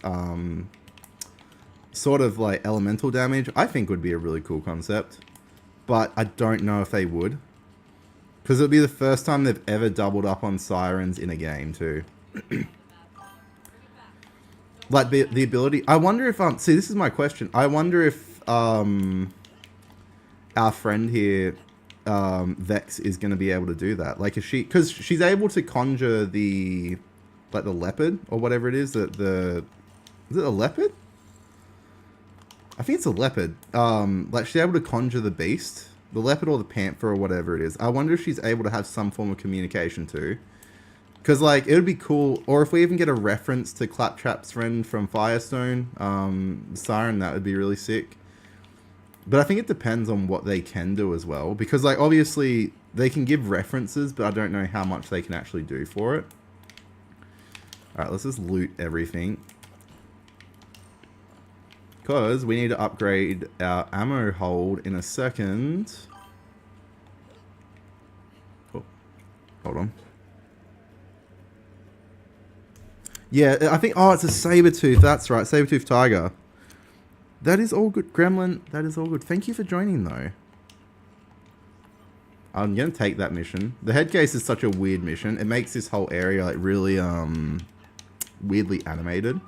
sort of like elemental damage, I think would be a really cool concept. But I don't know if they would. Because it'll be the first time they've ever doubled up on sirens in a game too. Like the ability, I wonder if see, this is my question. I wonder if our friend here, Vex, is going to be able to do that. Like, because she's able to conjure the leopard or whatever it is. Is it a leopard? I think it's a leopard. Like, she's able to conjure the beast, the leopard or the panther or whatever it is. I wonder if she's able to have some form of communication too. Because, like, it would be cool, or if we even get a reference to Claptrap's friend from Firestone, Siren, that would be really sick. But I think it depends on what they can do as well. Because, like, obviously, they can give references, but I don't know how much they can actually do for it. Alright, let's just loot everything. Because we need to upgrade our ammo hold in a second. Oh, hold on. Yeah, I think... Oh, it's a saber-tooth. That's right. Saber-tooth tiger. That is all good. Gremlin, that is all good. Thank you for joining, though. I'm going to take that mission. The head case is such a weird mission. It makes this whole area, like, really, weirdly animated.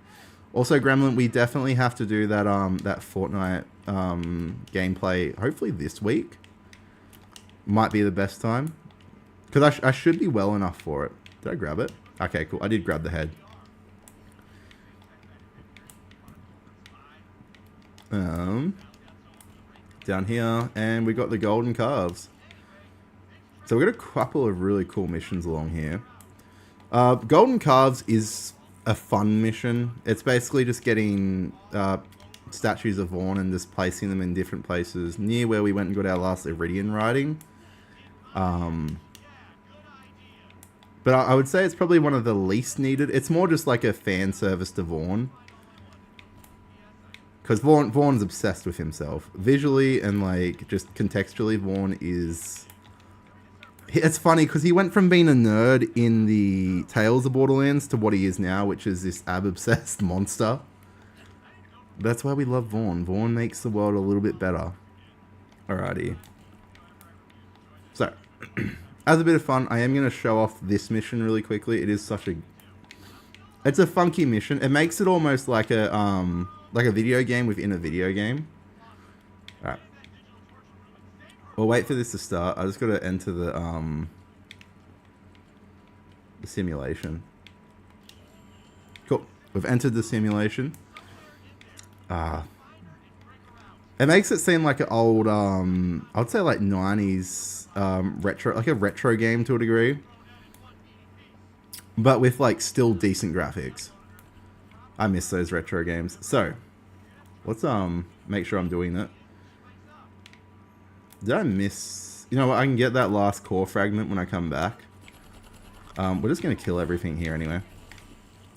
Also, Gremlin, we definitely have to do that, that Fortnite, gameplay, hopefully this week. Might be the best time. Because I should be well enough for it. Did I grab it? Okay, cool. I did grab the head. Down here, and we got the golden calves. So we've got a couple of really cool missions along here. Golden calves is a fun mission. It's basically just getting statues of Vaughn and just placing them in different places near where we went and got our last Iridian riding. But I would say it's probably one of the least needed. It's more just like a fan service to Vaughn. Because Vaughn's obsessed with himself. Visually and, like, just contextually, Vaughn is... It's funny, because he went from being a nerd in the Tales of Borderlands to what he is now, which is this ab-obsessed monster. That's why we love Vaughn. Vaughn makes the world a little bit better. Alrighty. So, as a bit of fun, I am going to show off this mission really quickly. It is such a... It's a funky mission. It makes it almost like a video game within a video game. Alright. We'll wait for this to start. I just got to enter the simulation. Cool. We've entered the simulation. It makes it seem like an old, I'd say like 90s retro, like a retro game to a degree. But with like still decent graphics. I miss those retro games. So, let's make sure I'm doing it. Did I miss... You know what, I can get that last core fragment when I come back. We're just going to kill everything here anyway.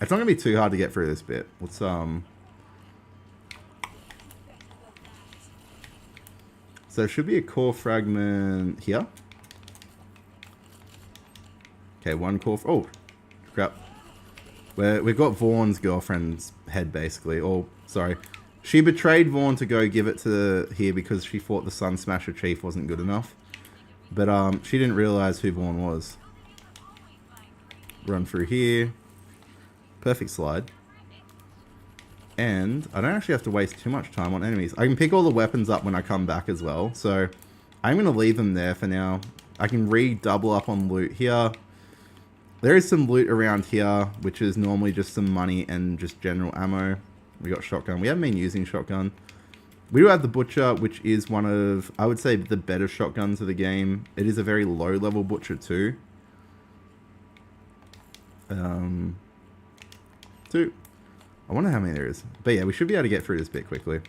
It's not going to be too hard to get through this bit. Let's, So there should be a core fragment here. Okay, one call for... Oh, crap. We've got Vaughn's girlfriend's head, basically. Or, sorry. She betrayed Vaughn to go give it to here because she thought the Sun Smasher Chief wasn't good enough. But she didn't realize who Vaughn was. Run through here. Perfect slide. And I don't actually have to waste too much time on enemies. I can pick all the weapons up when I come back as well. So I'm going to leave them there for now. I can redouble up on loot here. There is some loot around here, which is normally just some money and just general ammo. We got shotgun. We haven't been using shotgun. We do have the Butcher, which is one of, I would say, the better shotguns of the game. It is a very low level Butcher too. Two. I wonder how many there is. But yeah, we should be able to get through this bit quickly.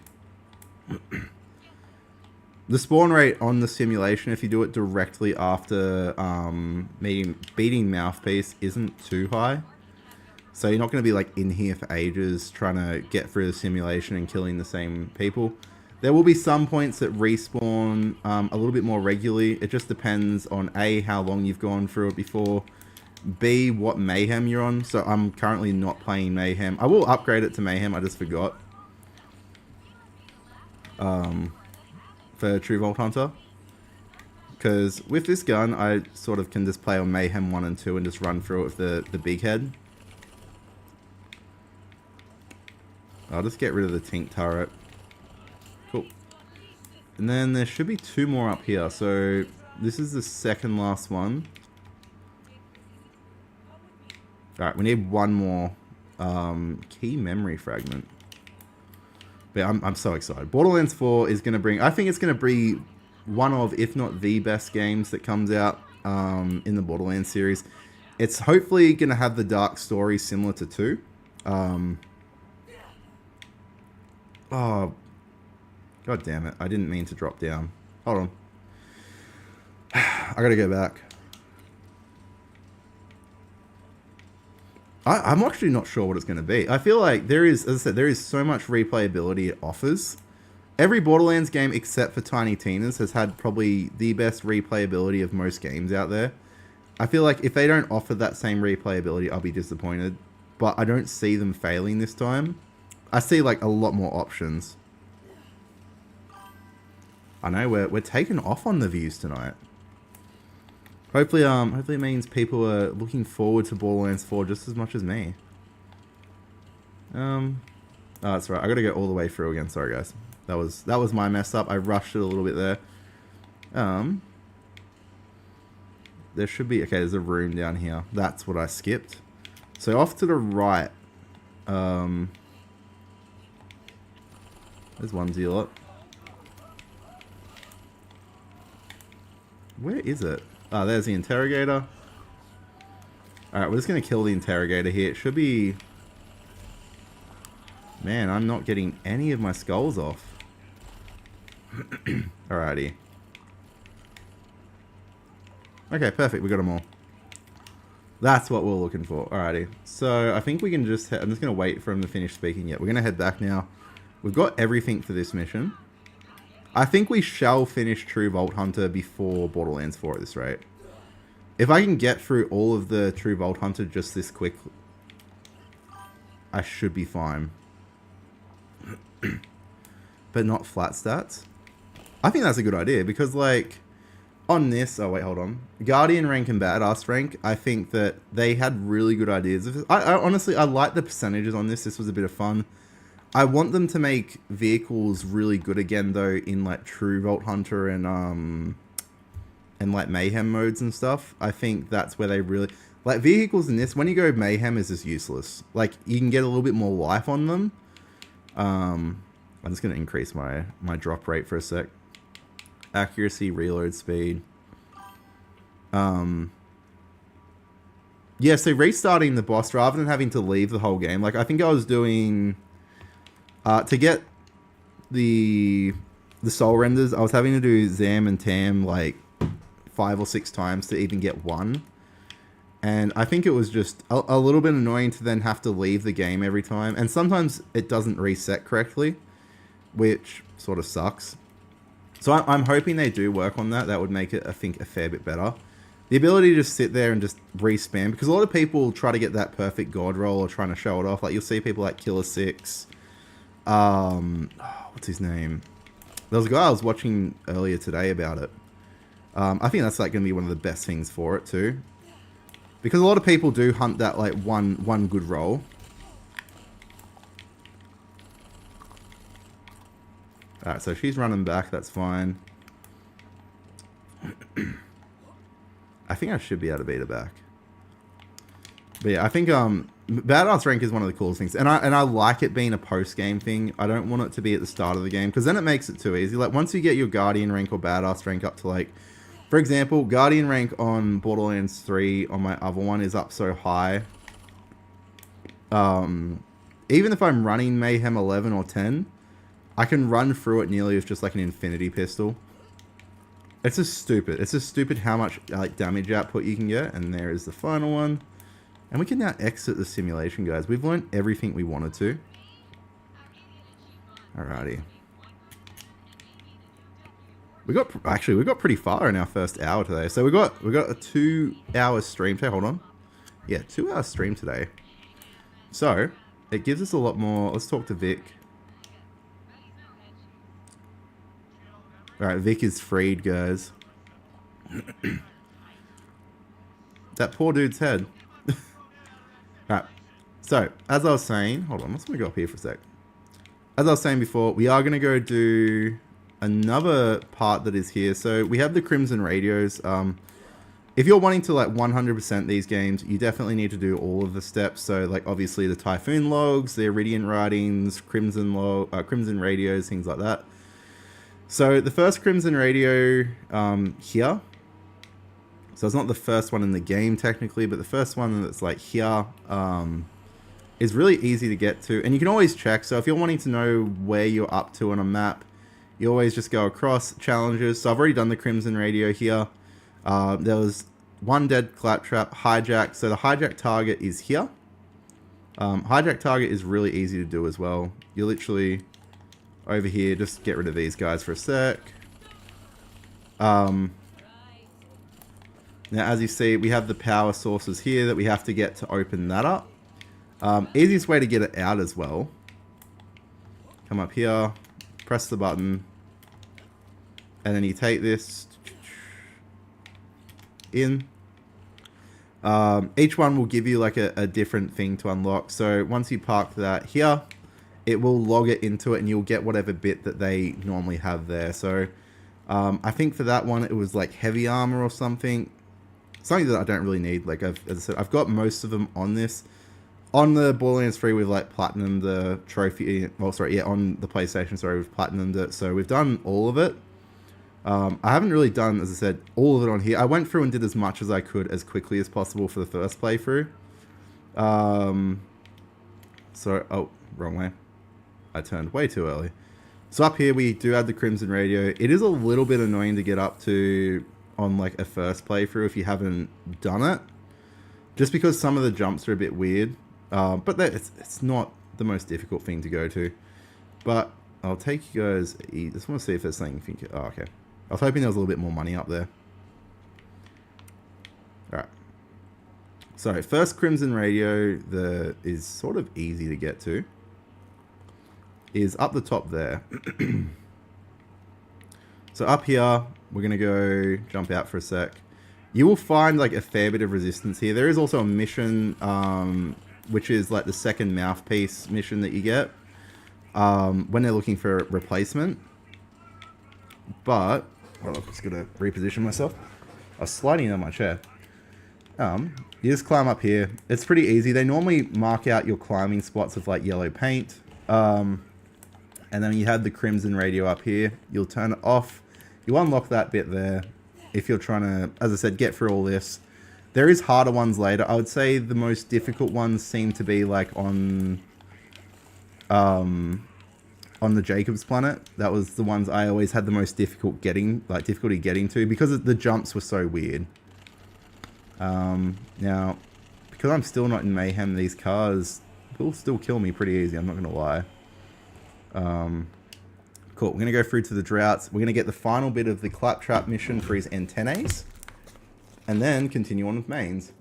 The spawn rate on the simulation, if you do it directly after beating Mouthpiece, isn't too high. So you're not going to be like in here for ages trying to get through the simulation and killing the same people. There will be some points that respawn a little bit more regularly. It just depends on A, how long you've gone through it before. B, what Mayhem you're on. So I'm currently not playing Mayhem. I will upgrade it to Mayhem, I just forgot. For True Vault Hunter. Because with this gun, I sort of can just play on Mayhem 1 and 2 and just run through it with the big head. I'll just get rid of the Tink turret. Cool. And then there should be 2 more up here. So this is the second last one. Alright, we need 1 more key memory fragment. But yeah, I'm so excited. Borderlands 4 is going to bring... I think it's going to be one of, if not the best games that comes out in the Borderlands series. It's hopefully going to have the dark story similar to 2. Oh, god damn it. I didn't mean to drop down. Hold on. I gotta go back. I'm actually not sure what it's going to be. I feel like there is, as I said, there is so much replayability it offers. Every Borderlands game except for Tiny Tina's has had probably the best replayability of most games out there. I feel like if they don't offer that same replayability, I'll be disappointed. But I don't see them failing this time. I see like a lot more options. I know we're taking off on the views tonight. Hopefully it means people are looking forward to Borderlands 4 just as much as me. Oh, that's right. I got to go all the way through again. Sorry, guys. That was my mess up. I rushed it a little bit there. There should be... Okay, there's a room down here. That's what I skipped. So off to the right. There's one dealer. Where is it? Ah, there's the interrogator. Alright, we're just going to kill the interrogator here. It should be... Man, I'm not getting any of my skulls off. Alrighty. Okay, perfect. We got them all. That's what we're looking for. Alrighty. So, I think we can just... I'm just going to wait for him to finish speaking yet. We're going to head back now. We've got everything for this mission. I think we shall finish True Vault Hunter before Borderlands 4 at this rate. If I can get through all of the True Vault Hunter just this quick, I should be fine. But not flat stats. I think that's a good idea because, like, on this... Oh, wait, hold on. Guardian rank and Badass rank, I think that they had really good ideas. I honestly, I like the percentages on this. This was a bit of fun. I want them to make vehicles really good again, though, in, like, True Vault Hunter and like, Mayhem modes and stuff. I think that's where they really... Like, vehicles in this, when you go Mayhem, is just useless. Like, you can get a little bit more life on them. I'm just going to increase my drop rate for a sec. Accuracy, reload speed. Yeah, so restarting the boss rather than having to leave the whole game. Like, I think I was doing... to get the soul renders, I was having to do Zam and Tam like 5 or 6 times to even get one. And I think it was just a little bit annoying to then have to leave the game every time. And sometimes it doesn't reset correctly, which sort of sucks. So I'm hoping they do work on that. That would make it, I think, a fair bit better. The ability to just sit there and just respam, because a lot of people try to get that perfect god roll or trying to show it off. Like, you'll see people like Killer 6. What's his name? There was a guy I was watching earlier today about it. I think that's like going to be one of the best things for it too. Because a lot of people do hunt that like one good roll. Alright, so she's running back, that's fine. I think I should be able to beat her back. But yeah, I think Badass rank is one of the coolest things. And I like it being a post-game thing. I don't want it to be at the start of the game, because then it makes it too easy. Like, once you get your Guardian rank or Badass rank up to, like, for example, Guardian rank on Borderlands 3 on my other one is up so high. Even if I'm running Mayhem 11 or 10, I can run through it nearly with just like an infinity pistol. It's just stupid. It's just stupid how much like damage output you can get. And there is the final one. And we can now exit the simulation, guys. We've learned everything we wanted to. Alrighty. We got pretty far in our first hour today. So we got a 2-hour stream today. Hold on. Yeah, 2-hour stream today. So it gives us a lot more. Let's talk to Vic. Alright, Vic is freed, guys. That poor dude's head. Alright, so, as I was saying... Hold on, let's go up here for a sec. As I was saying before, we are going to go do another part that is here. So, we have the Crimson Radios. If you're wanting to, like, 100% these games, you definitely need to do all of the steps. So, like, obviously the Typhoon Logs, the Iridian Writings, Crimson Radios, things like that. So the first Crimson Radio here, so it's not the first one in the game technically, but the first one that's like here is really easy to get to. And you can always check, so if you're wanting to know where you're up to on a map, you always just go across challenges. So I've already done the Crimson Radio here. There was one dead claptrap, hijack. So the hijack target is here. Hijack target is really easy to do as well. You literally... over here, just get rid of these guys for a sec. Now, as you see, we have the power sources here that we have to get to open that up. Easiest way to get it out as well. Come up here, press the button, and then you take this in. Each one will give you like a different thing to unlock. So once you park that here, it will log it into it and you'll get whatever bit that they normally have there. So I think for that one, it was like heavy armor or something. Something that I don't really need. Like as I said, I've got most of them on this. On the Borderlands 3, we've like platinumed the trophy. Well, sorry, yeah, on the PlayStation, sorry, we've platinumed it. So we've done all of it. I haven't really done, as I said, all of it on here. I went through and did as much as I could as quickly as possible for the first playthrough. Oh, wrong way. I turned way too early. So up here we do have the Crimson Radio. It is a little bit annoying to get up to on like a first playthrough if you haven't done it. Just because some of the jumps are a bit weird. But it's not the most difficult thing to go to. But I'll take you guys... I just want to see if there's something you think... Oh, okay. I was hoping there was a little bit more money up there. Alright. So, first Crimson Radio is sort of easy to get to. Is up the top there. So up here, we're going to go jump out for a sec. You will find like a fair bit of resistance here. There is also a mission, which is like the second Mouthpiece mission that you get when they're looking for a replacement. But, well, I'm just going to reposition myself. I was sliding on my chair. You just climb up here. It's pretty easy. They normally mark out your climbing spots with like yellow paint. And then you have the Crimson Radio up here. You'll turn it off. You unlock that bit there. If you're trying to, as I said, get through all this. There is harder ones later. I would say the most difficult ones seem to be like on the Jacob's planet. That was the ones I always had the most difficulty getting to because the jumps were so weird. Now, because I'm still not in Mayhem, these cars will still kill me pretty easy. I'm not going to lie. Cool. We're going to go through to the droughts. We're going to get the final bit of the Claptrap mission for his antennae. and then continue on with mains.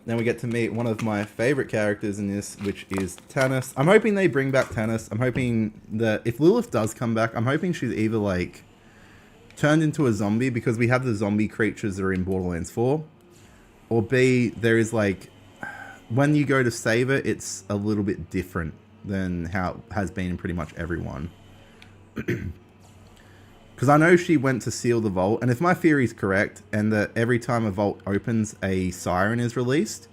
Then we get to meet one of my favorite characters in this, which is Tannis. I'm hoping they bring back Tannis. I'm hoping that if Lilith does come back, I'm hoping she's either like turned into a zombie because we have the zombie creatures that are in Borderlands 4, or B, there is like, when you go to save it, it's a little bit different than how it has been in pretty much everyone. Because I know she went to seal the vault, and if my theory is correct, and that every time a vault opens, a siren is released.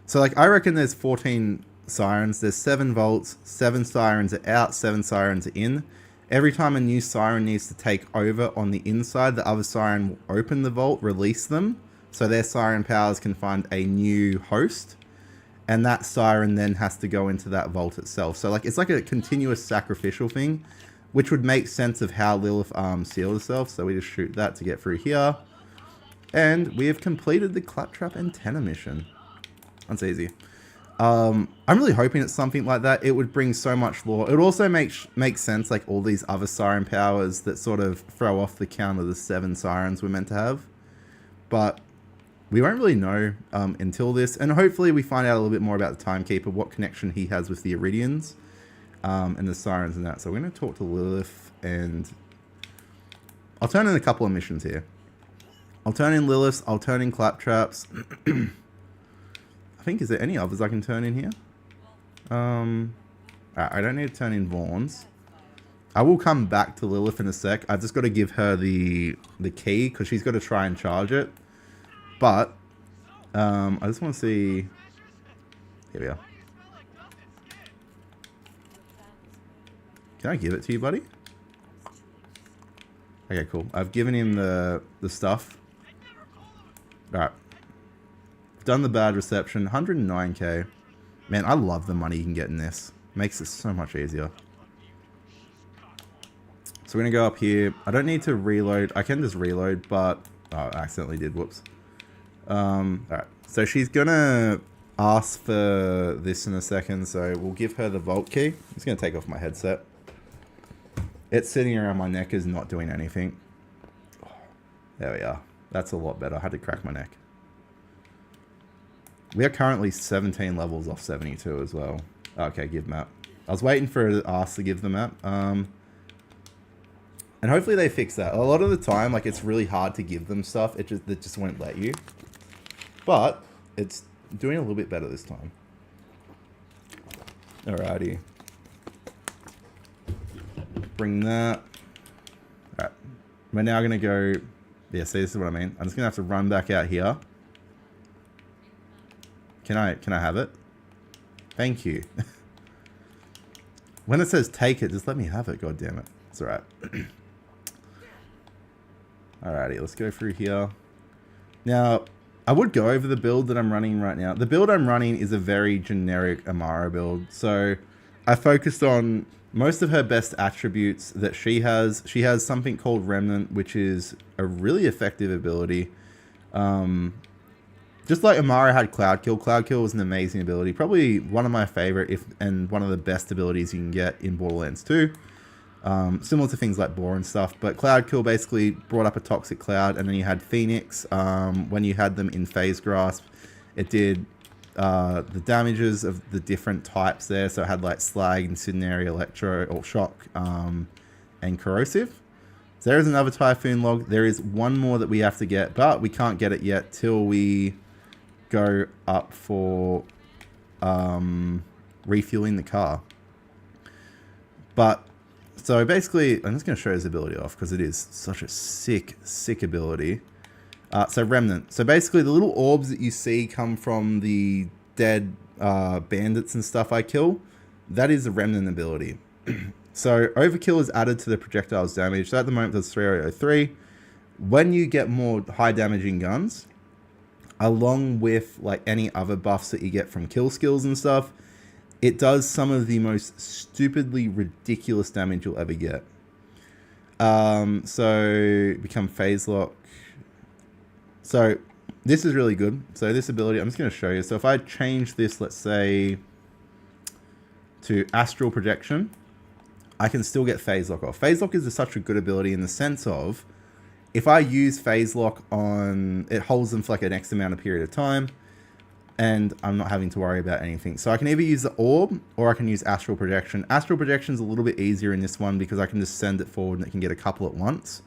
So, like, I reckon there's 14 sirens, there's 7 vaults, 7 sirens are out, 7 sirens are in. Every time a new siren needs to take over on the inside, the other siren will open the vault, release them, so their siren powers can find a new host. And that siren then has to go into that vault itself. So, like, it's like a continuous sacrificial thing, which would make sense of how Lilith sealed herself. So we just shoot that to get through here. And we have completed the Claptrap Antenna mission. That's easy. I'm really hoping it's something like that. It would bring so much lore. It would also make sense, like all these other siren powers that sort of throw off the count of the 7 sirens we're meant to have. But we won't really know until this. And hopefully we find out a little bit more about the Timekeeper, what connection he has with the Iridians. And the sirens and that. So we're going to talk to Lilith, and I'll turn in a couple of missions here. I'll turn in Lilith, I'll turn in Claptraps. I think, is there any others I can turn in here? I don't need to turn in Vaughn's. I will come back to Lilith in a sec. I've just got to give her the key, because she's got to try and charge it. But, I just want to see... Here we are. Can I give it to you, buddy? Okay, cool. I've given him the stuff. Alright. Done the bad reception. 109k. Man, I love the money you can get in this. Makes it so much easier. So we're going to go up here. I don't need to reload. I can just reload, but... Oh, I accidentally did. Whoops. Alright. So she's going to ask for this in a second. So we'll give her the vault key. I'm just going to take off my headset. It's sitting around my neck, is not doing anything. Oh, there we are. That's a lot better. I had to crack my neck. We are currently 17 levels off 72 as well. Okay, give map. I was waiting for us to give the map. And hopefully they fix that. A lot of the time, like, it's really hard to give them stuff. It just won't let you. But it's doing a little bit better this time. Alrighty. Bring that. Alright. We're now going to go... Yeah, see, this is what I mean. I'm just going to have to run back out here. Can I have it? Thank you. When it says take it, just let me have it. God damn it. It's alright. Alrighty, let's go through here. Now, I would go over the build that I'm running right now. The build I'm running is a very generic Amara build. So, I focused on most of her best attributes that she has. She has something called Remnant, which is a really effective ability. Just like Amara had Cloud Kill. Cloud Kill was an amazing ability. Probably one of my favorite and one of the best abilities you can get in Borderlands 2. Similar to things like Boar and stuff. But Cloud Kill basically brought up a toxic cloud, and then you had Phoenix. When you had them in Phase Grasp, it did the damages of the different types there. So it had like Slag, Incendiary, Electro, or Shock, and Corrosive. So there is another Typhoon log. There is one more that we have to get, but we can't get it yet till we go up for refueling the car. But so basically, I'm just going to show his ability off because it is such a sick ability. So Remnant. So basically, the little orbs that you see come from the dead bandits and stuff I kill. That is a Remnant ability. So Overkill is added to the projectile's damage. So at the moment, there's 3003. When you get more high damaging guns, along with like any other buffs that you get from kill skills and stuff, it does some of the most stupidly ridiculous damage you'll ever get. So become phase lock. So this is really good. So this ability, I'm just going to show you. So if I change this, let's say to astral projection, I can still get phase lock off. Phase lock is such a good ability in the sense of if I use phase lock on, it holds them for like an X amount of period of time, and I'm not having to worry about anything. So I can either use the orb, or I can use astral projection. Astral projection is a little bit easier in this one because I can just send it forward and it can get a couple at once.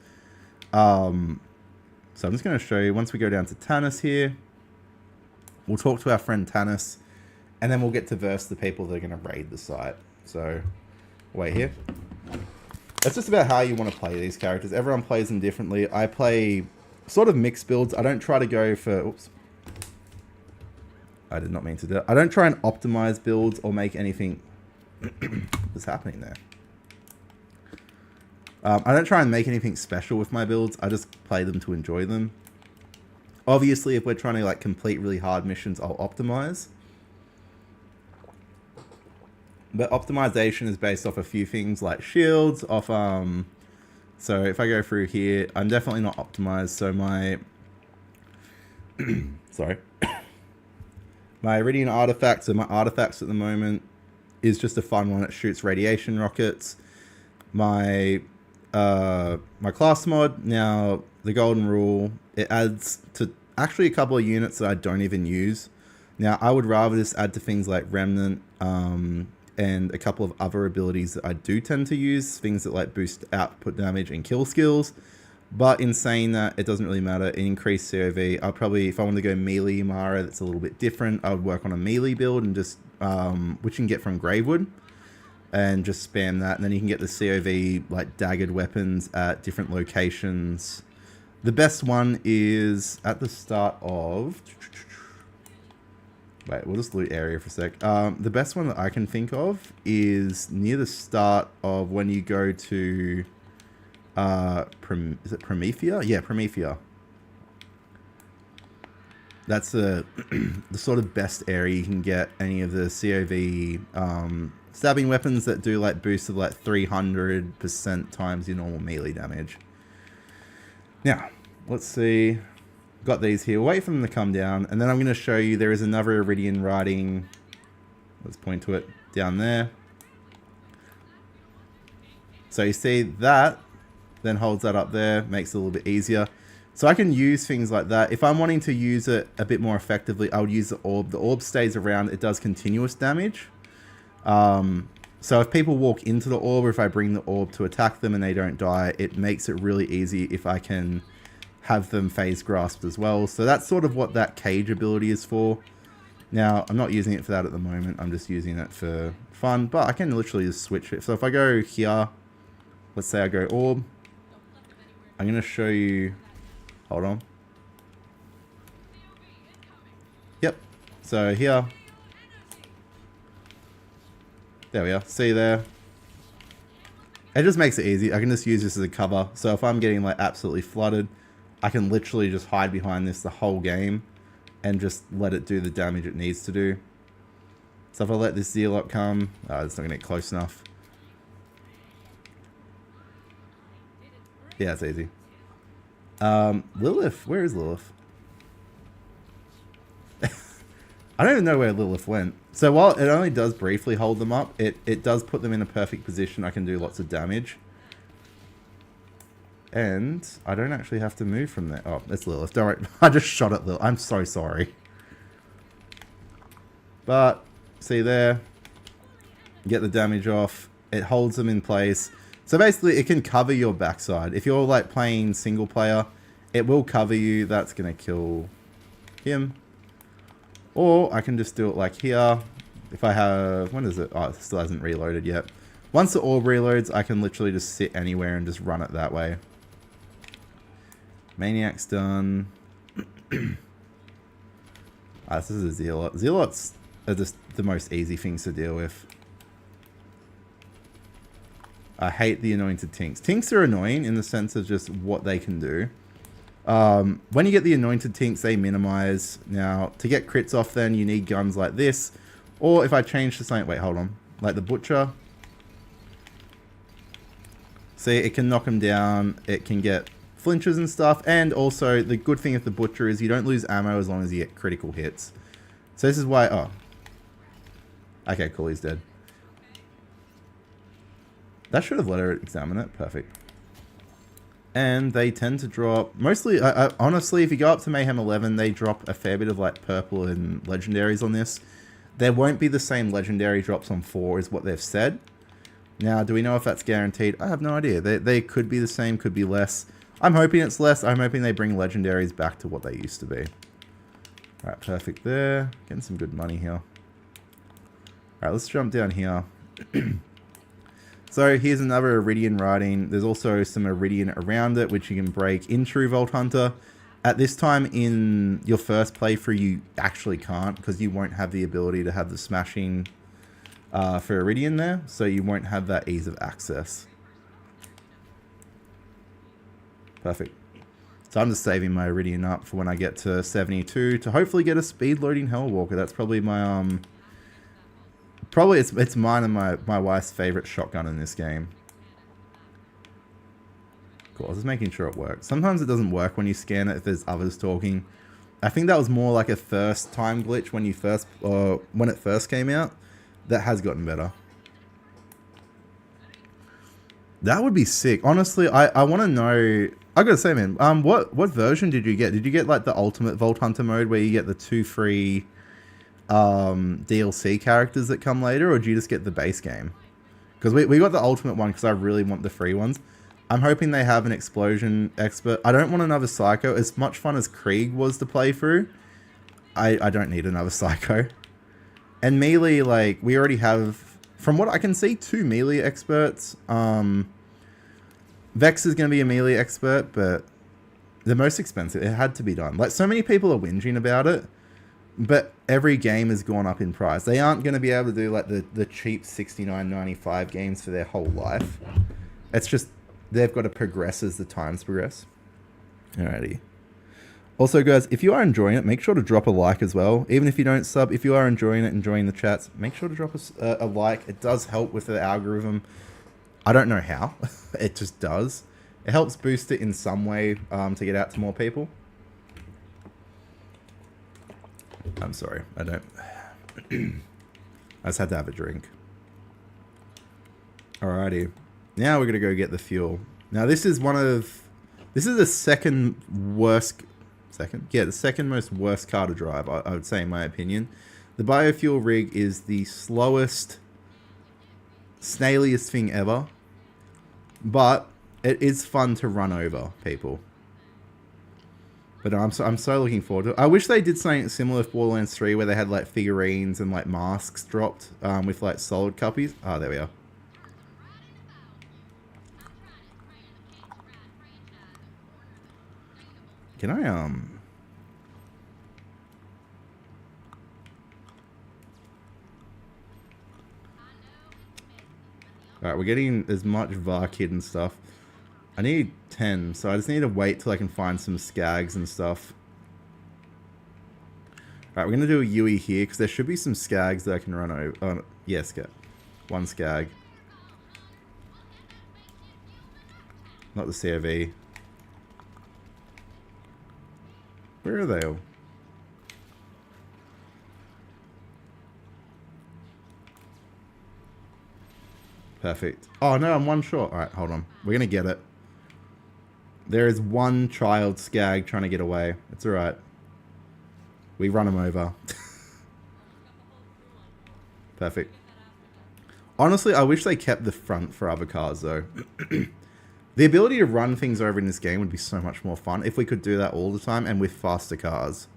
So I'm just going to show you, once we go down to Tannis here, we'll talk to our friend Tannis, and then we'll get to verse the people that are going to raid the site. So, wait here. That's just about how you want to play these characters. Everyone plays them differently. I play sort of mixed builds. I don't try to go for... Oops. I did not mean to do that. I don't try and optimize builds or make anything... What's happening there? I don't try and make anything special with my builds. I just play them to enjoy them. Obviously, if we're trying to like complete really hard missions, I'll optimize. But optimization is based off a few things like shields, off so if I go through here, I'm definitely not optimized, so my sorry. My Iridian artifact, so my artifacts at the moment is just a fun one. It shoots radiation rockets. My my class mod, now the golden rule, it adds to actually a couple of units that I don't even use. Now I would rather just add to things like remnant, and a couple of other abilities that I do tend to use, things that like boost output damage and kill skills. But in saying that, it doesn't really matter. It increased COV. I'll probably, if I want to go melee Mara, that's a little bit different, I would work on a melee build and just, which you can get from Gravewood, and just spam that. And then you can get the COV like daggered weapons at different locations. The best one is at the start of... Wait, we'll just loot area for a sec. The best one that I can think of is near the start of when you go to... is it Promethea? Yeah, Promethea. That's the sort of best area you can get any of the COV stabbing weapons that do like boosts of like 300% times your normal melee damage. Now, let's see. Got these here. Wait for them to come down, and then I'm going to show you there is another Iridian riding. Let's point to it down there. So you see that, then holds that up there, makes it a little bit easier. So I can use things like that. If I'm wanting to use it a bit more effectively, I would use the orb. The orb stays around. It does continuous damage. So if people walk into the orb, or if I bring the orb to attack them and they don't die, it makes it really easy if I can have them phase grasped as well. So that's sort of what that cage ability is for. Now, I'm not using it for that at the moment. I'm just using it for fun, but I can literally just switch it. So if I go here, let's say I go orb, I'm going to show you, hold on. Yep. So here, there we are. See there? It just makes it easy. I can just use this as a cover. So if I'm getting like absolutely flooded, I can literally just hide behind this the whole game and just let it do the damage it needs to do. So if I let this Zealot come, it's not going to get close enough. Yeah, it's easy. Lilith, where is Lilith? I don't even know where Lilith went. So while it only does briefly hold them up, it does put them in a perfect position. I can do lots of damage. And I don't actually have to move from there. Oh, it's Lilith. Don't worry. I just shot at Lilith. I'm so sorry. But, see there. Get the damage off. It holds them in place. So basically, it can cover your backside. If you're like playing single player, it will cover you. That's going to kill him. Or I can just do it like here. If I have... When is it? Oh, it still hasn't reloaded yet. Once the orb reloads, I can literally just sit anywhere and just run it that way. Maniac's done. This is a Zealot. Zealots are just the most easy things to deal with. I hate the anointed Tinks. Tinks are annoying in the sense of just what they can do. When you get the anointed Tinks, they minimize. Now, to get crits off then, you need guns like this. Or if I change to something... Wait, hold on. Like the Butcher. See, it can knock them down. It can get flinches and stuff. And also, the good thing with the Butcher is you don't lose ammo as long as you get critical hits. So this is why... Oh. Okay, cool. He's dead. That should have let her examine it. Perfect. And they tend to drop mostly. Honestly, if you go up to Mayhem 11, they drop a fair bit of like purple and legendaries on this. There won't be the same legendary drops on 4, is what they've said. Now, do we know if that's guaranteed? I have no idea. They could be the same, could be less. I'm hoping it's less. I'm hoping they bring legendaries back to what they used to be. All right, perfect there. Getting some good money here. All right, let's jump down here. So here's another Iridian writing. There's also some Iridian around it, which you can break in True Vault Hunter. At this time in your first playthrough, you actually can't, because you won't have the ability to have the smashing for Iridian there, so you won't have that ease of access. Perfect. So I'm just saving my Iridian up for when I get to 72 to hopefully get a speed loading Hellwalker. That's probably my probably it's mine and my wife's favorite shotgun in this game. Cool. I was just making sure it works. Sometimes it doesn't work when you scan it if there's others talking. I think that was more like a first time glitch when it first came out. That has gotten better. That would be sick. Honestly, I want to know. I gotta say, man, what version did you get? Did you get like the Ultimate Vault Hunter mode where you get the 2 free DLC characters that come later, or do you just get the base game? Because we got the Ultimate one because I really want the free ones. I'm hoping they have an explosion expert. I don't want another Psycho. As much fun as Krieg was to play through, I don't need another Psycho. And melee, like, we already have, from what I can see, 2 melee experts. Vex is going to be a melee expert, but the most expensive. It had to be done. Like, so many people are whinging about it, but every game has gone up in price. They aren't going to be able to do, like, the cheap $69.95 games for their whole life. It's just, they've got to progress as the times progress. Alrighty. Also, guys, if you are enjoying it, make sure to drop a like as well. Even if you don't sub, if you are enjoying it, enjoying the chats, make sure to drop a like. It does help with the algorithm. I don't know how. It just does. It helps boost it in some way to get out to more people. I'm sorry. I don't. I just had to have a drink. Alrighty. Now we're going to go get the fuel. Now this is the second worst... the second most worst car to drive, I would say, in my opinion. The biofuel rig is the slowest, snailiest thing ever. But it is fun to run over people. But I'm so looking forward to it. I wish they did something similar with Borderlands 3 where they had like figurines and like masks dropped with like solid copies. Ah, there we are. Can I Alright, we're getting as much Varkid and stuff. I need 10, so I just need to wait till I can find some Skags and stuff. Alright, we're going to do a Yui here, because there should be some Skags that I can run over. Oh, yeah, Skag. One Skag. Not the COV. Where are they all? Perfect. Oh no, I'm one short. Alright, hold on. We're gonna get it. There is one child Skag trying to get away. It's alright. We run him over. Perfect. Honestly, I wish they kept the front for other cars though. The ability to run things over in this game would be so much more fun if we could do that all the time and with faster cars.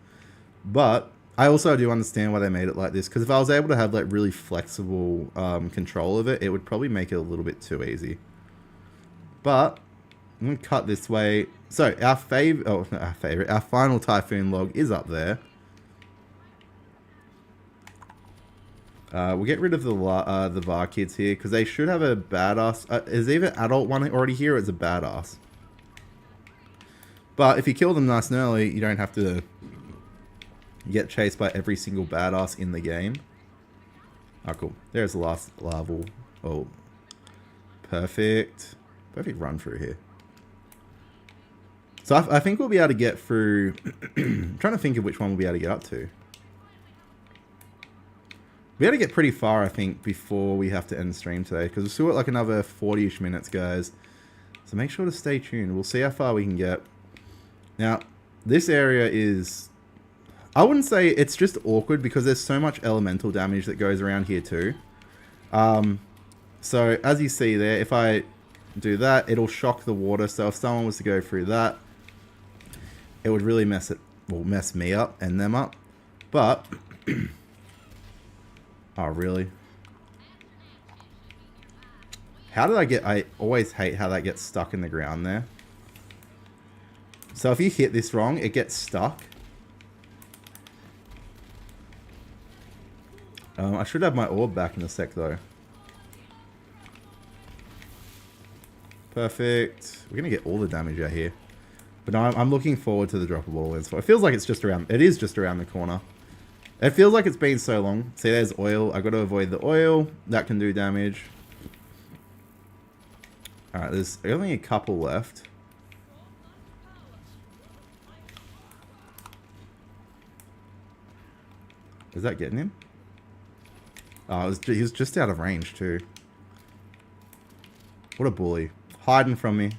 But I also do understand why they made it like this, because if I was able to have like really flexible control of it, it would probably make it a little bit too easy. But I'm going to cut this way. So our our final Typhoon log is up there. We'll get rid of the Varkids here, because they should have a badass. Is either adult one already here, or it's a badass? But if you kill them nice and early, you don't have to get chased by every single badass in the game. Oh, cool. There's the last level. Oh, perfect. Perfect run through here. So I think we'll be able to get through... I'm trying to think of which one we'll be able to get up to. We got to get pretty far, I think, before we have to end the stream today, because we've still got like another 40-ish minutes, guys. So make sure to stay tuned. We'll see how far we can get. Now, this area is... I wouldn't say it's just awkward because there's so much elemental damage that goes around here too. So as you see there, if I do that, it'll shock the water. So if someone was to go through that, it would really mess me up and them up. But oh really? How did I get... I always hate how that gets stuck in the ground there. So if you hit this wrong, it gets stuck. I should have my orb back in a sec though. Perfect. We're going to get all the damage out here. But no, I'm looking forward to the drop of Borderlands 4. It feels like it's just around... It is just around the corner. It feels like it's been so long. See, there's oil. I've got to avoid the oil. That can do damage. Alright, there's only a couple left. Is that getting him? Oh, he was just out of range too. What a bully. Hiding from me.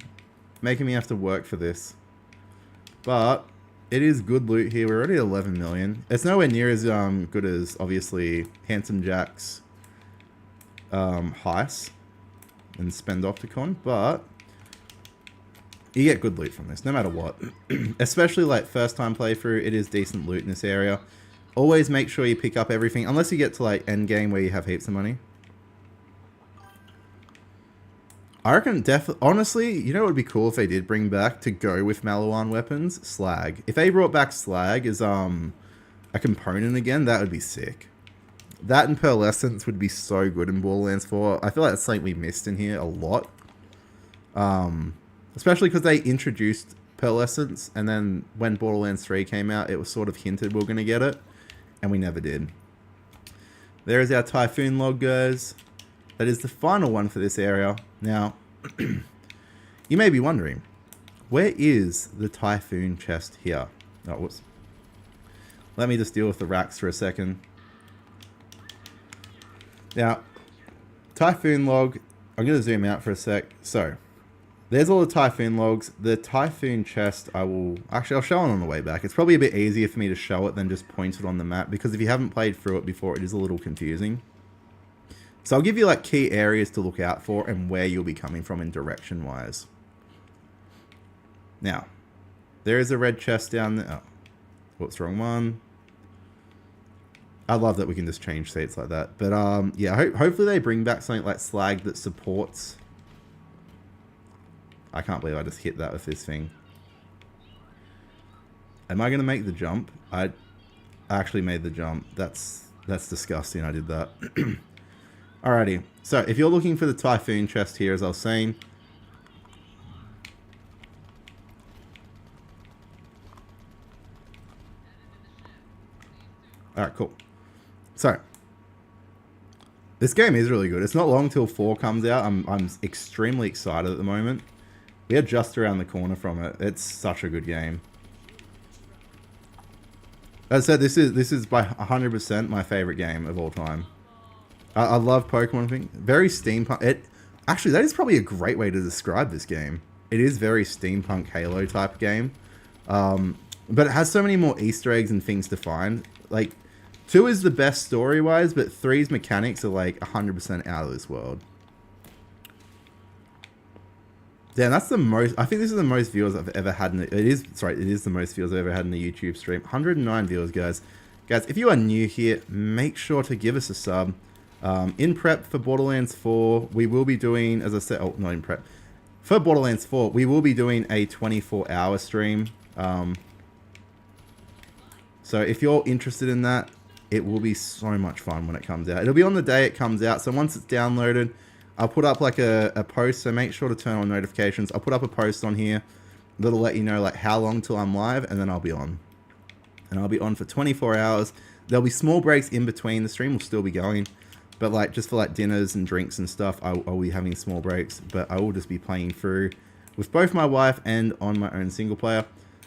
Making me have to work for this. But it is good loot here. We're already at 11 million. It's nowhere near as good as, obviously, Handsome Jack's heist and spendopticon, but you get good loot from this, no matter what. Especially like first time playthrough, it is decent loot in this area. Always make sure you pick up everything, unless you get to like end game where you have heaps of money. I reckon honestly, you know what would be cool if they did bring back to go with Maliwan weapons? Slag. If they brought back slag as a component again, that would be sick. That and pearlescence would be so good in Borderlands 4. I feel like that's something we missed in here a lot. Especially because they introduced pearlescence, and then when Borderlands 3 came out, it was sort of hinted we were going to get it, and we never did. There is our Typhoon log, guys. That is the final one for this area. Now, you may be wondering, where is the Typhoon chest here? Oh, whoops. Let me just deal with the racks for a second. Now, Typhoon log, I'm going to zoom out for a sec. So, there's all the Typhoon logs. The Typhoon chest, I'll show it on the way back. It's probably a bit easier for me to show it than just point it on the map, because if you haven't played through it before, it is a little confusing. So I'll give you like key areas to look out for and where you'll be coming from in direction wise. Now, there is a red chest down there. Oh, whoops, wrong one. I love that we can just change seats like that. But yeah, hopefully they bring back something like slag that supports. I can't believe I just hit that with this thing. Am I going to make the jump? I actually made the jump. That's disgusting. I did that. Alrighty. So if you're looking for the Typhoon chest here, as I was saying. Alright, cool. So, this game is really good. It's not long till 4 comes out. I'm extremely excited at the moment. We are just around the corner from it. It's such a good game. As I said, this is by 100% my favorite game of all time. I love Pokemon thing. Very steampunk. Actually, that is probably a great way to describe this game. It is very steampunk Halo type game. But it has so many more Easter eggs and things to find. Like, 2 is the best story-wise, but 3's mechanics are like 100% out of this world. Damn, that's the most... I think this is the most viewers I've ever had in... It is the most viewers I've ever had in the YouTube stream. 109 viewers, guys. Guys, if you are new here, make sure to give us a sub. In prep for Borderlands 4, we will be doing, as I said... Oh, not in prep. For Borderlands 4, we will be doing a 24-hour stream. So if you're interested in that, it will be so much fun when it comes out. It'll be on the day it comes out. So once it's downloaded, I'll put up like a post. So make sure to turn on notifications. I'll put up a post on here that'll let you know like how long till I'm live, and then I'll be on. And I'll be on for 24 hours. There'll be small breaks in between. The stream will still be going. But like just for like dinners and drinks and stuff, I'll be having small breaks. But I will just be playing through with both my wife and on my own single player.